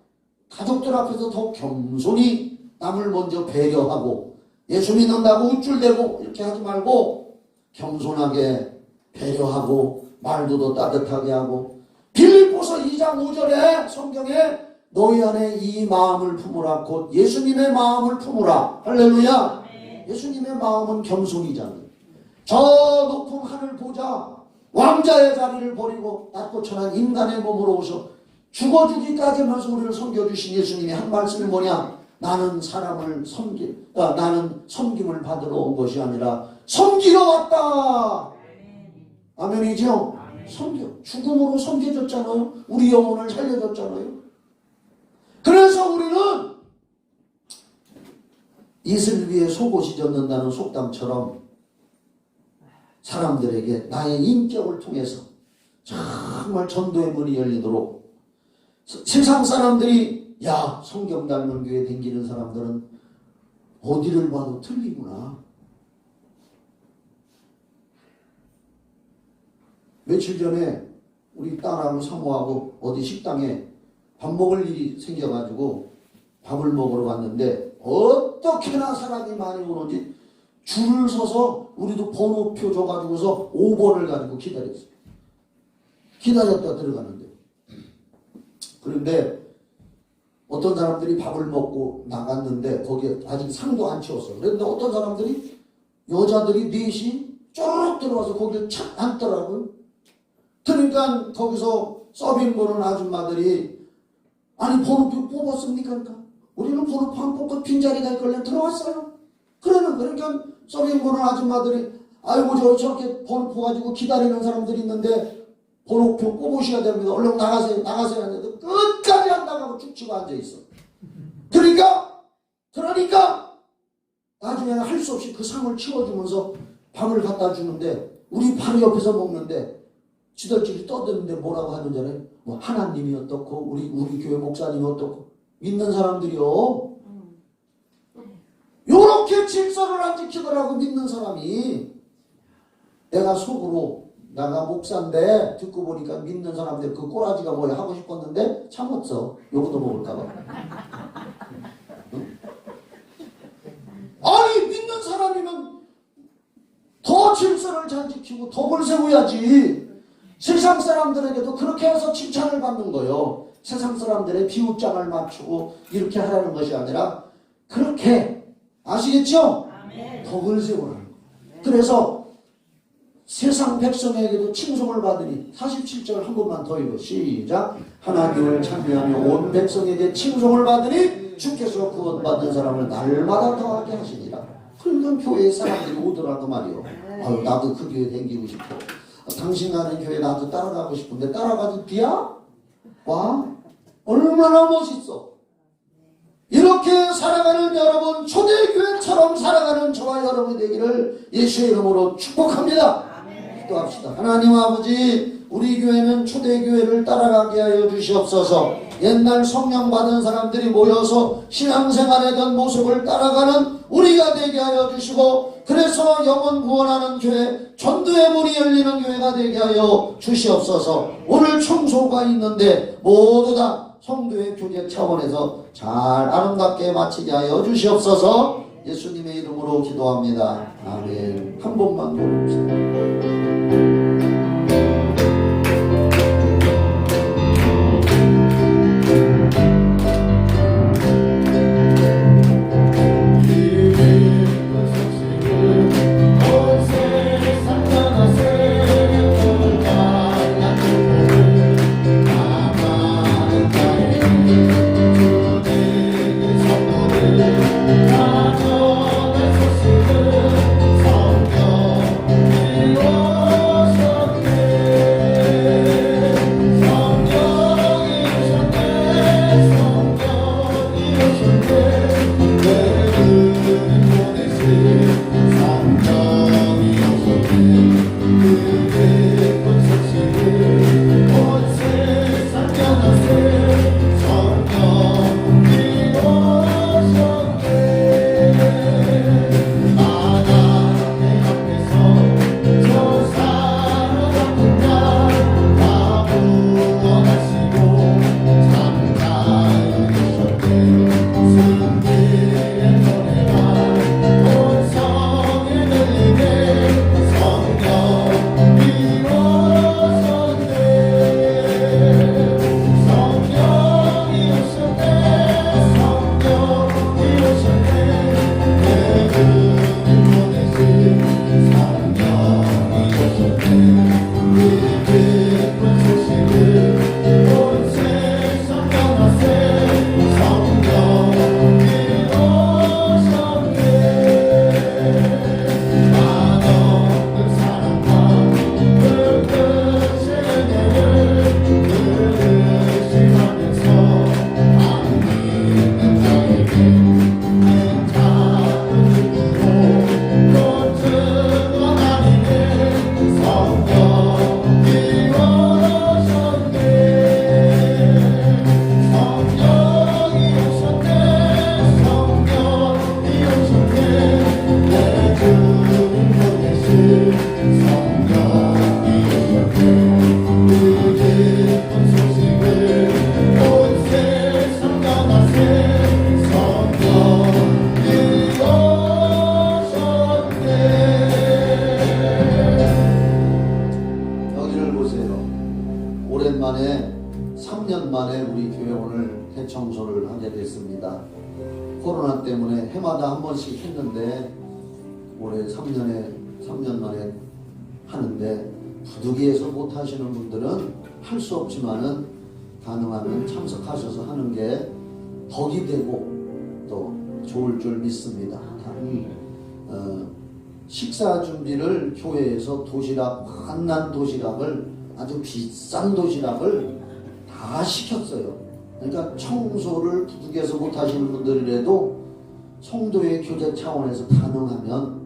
B: 가족들 앞에서 더 겸손히 남을 먼저 배려하고 예수 믿는다고 우쭐대고 이렇게 하지 말고 겸손하게 배려하고 말도 더 따뜻하게 하고 빌립보서 2장 5절에 성경에 너희 안에 이 마음을 품으라 곧 예수님의 마음을 품으라. 할렐루야. 예수님의 마음은 겸손이잖아요. 저 높은 하늘 보자 왕자의 자리를 버리고 낮고 천한 인간의 몸으로 오셔 죽어주기까지 하면서 우리를 섬겨주신 예수님이 한 말씀이 뭐냐? 나는 사람을 나는 섬김을 받으러 온 것이 아니라 섬기러 왔다. 아멘이죠? 죽음으로 섬겨줬잖아요. 우리 영혼을 살려줬잖아요. 그래서 우리는 이슬 위에 속옷이 젖는다는 속담처럼 사람들에게 나의 인격을 통해서 정말 전도의 문이 열리도록 세상 사람들이 야 성경 닮은 교회 댕기는 사람들은 어디를 봐도 틀리구나. 며칠 전에 우리 딸하고 사모하고 어디 식당에 밥 먹을 일이 생겨가지고 밥을 먹으러 갔는데 어떻게나 사람이 많이 오는지 줄을 서서 우리도 번호표 줘가지고서 5번을 가지고 기다렸어요. 기다렸다 들어가는데 그런데 어떤 사람들이 밥을 먹고 나갔는데 거기에 아직 상도 안 채웠어요. 그런데 어떤 사람들이 여자들이 넷이 쪼르륵 들어와서 거기를 착 앉더라고요. 그러니까 거기서 서빙 보는 아줌마들이 아니 번호표 뽑았습니까? 그러니까 우리는 번호표 안 뽑고 빈자리가 있길래 들어왔어요. 그러니까 서빙 보는 아줌마들이 아이고 저렇게 번호표 가지고 기다리는 사람들이 있는데 번호표 뽑으셔야 됩니다. 얼른 나가세요 하는데 끝까지 안 나가고 쭉 치고 앉아있어. 그러니까 나중에는 할 수 없이 그 상을 치워주면서 밥을 갖다 주는데 우리 바로 옆에서 먹는데 지들끼리 떠드는데 뭐라고 하는지 알아요? 뭐 하나님이 어떻고 우리 교회 목사님이 어떻고 믿는 사람들이요. 요렇게 질서를 안 지키더라고 믿는 사람이. 내가 속으로 나가 목사인데 듣고 보니까 믿는 사람들 그 꼬라지가 뭐야 하고 싶었는데 참았어. 요것도 먹을까봐. 응? 아니 믿는 사람이면 더 질서를 잘 지키고 덕을 세워야지. 세상 사람들에게도 그렇게 해서 칭찬을 받는 거예요. 세상 사람들의 비웃장을 맞추고 이렇게 하라는 것이 아니라 그렇게 아시겠죠? 덕을 세우라는 거예요. 그래서 세상 백성에게도 칭송을 받으니 47절 한 번만 더 읽어. 시작. 하나님을 찬미하며 온 백성에게 칭송을 받으니 주께서 구원받은 사람을 날마다 더하게 하시니라. 그러니까 교회에 사람들이 오더라고 말이요. 아유 나도 그 교회 댕기고 싶어. 당신 가는 교회 나도 따라가고 싶은데 따라가도 비야? 와 얼마나 멋있어. 이렇게 살아가는 여러분 초대교회처럼 살아가는 저와 여러분이 되기를 예수의 이름으로 축복합니다. 기도합시다. 하나님 아버지 우리 교회는 초대교회를 따라가게 하여 주시옵소서. 옛날 성령 받은 사람들이 모여서 신앙생활하던 모습을 따라가는 우리가 되게 하여 주시고 그래서 영혼 구원하는 교회 전도의 문이 열리는 교회가 되게 하여 주시옵소서. 오늘 청소가 있는데 모두 다 성도의 교제 차원에서 잘 아름답게 마치게 하여 주시옵소서. 예수님의 이름으로 기도합니다. 아멘. 한 번만 더 봅시다. 됐습니다. 코로나 때문에 해마다 한 번씩 했는데 올해 3년 만에 하는데 부득이해서 못 하시는 분들은 할 수 없지만은 가능하면 참석하셔서 하는 게 덕이 되고 또 좋을 줄 믿습니다. 식사 준비를 교회에서 도시락, 만난 도시락을 아주 비싼 도시락을 다 시켰어요. 그러니까 청소를 부득이해서 못 하시는 분들이라도 성도의 교제 차원에서 가능하면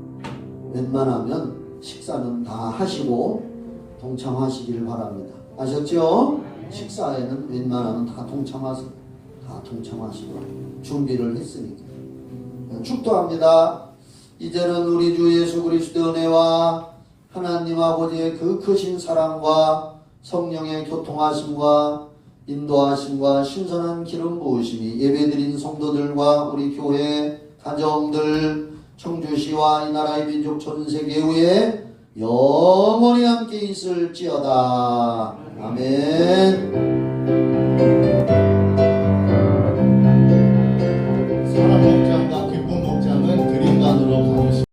B: 웬만하면 식사는 다 하시고 동참하시기를 바랍니다. 아셨죠? 식사에는 웬만하면 다 동참하시고 준비를 했으니까. 축도합니다. 이제는 우리 주 예수 그리스도의 은혜와 하나님 아버지의 그 크신 사랑과 성령의 교통하심과 인도하심과 신선한 기름 부으심이 예배드린 성도들과 우리 교회 가정들 청주시와 이 나라의 민족 전 세계 위에 영원히 함께 있을지어다. 아멘.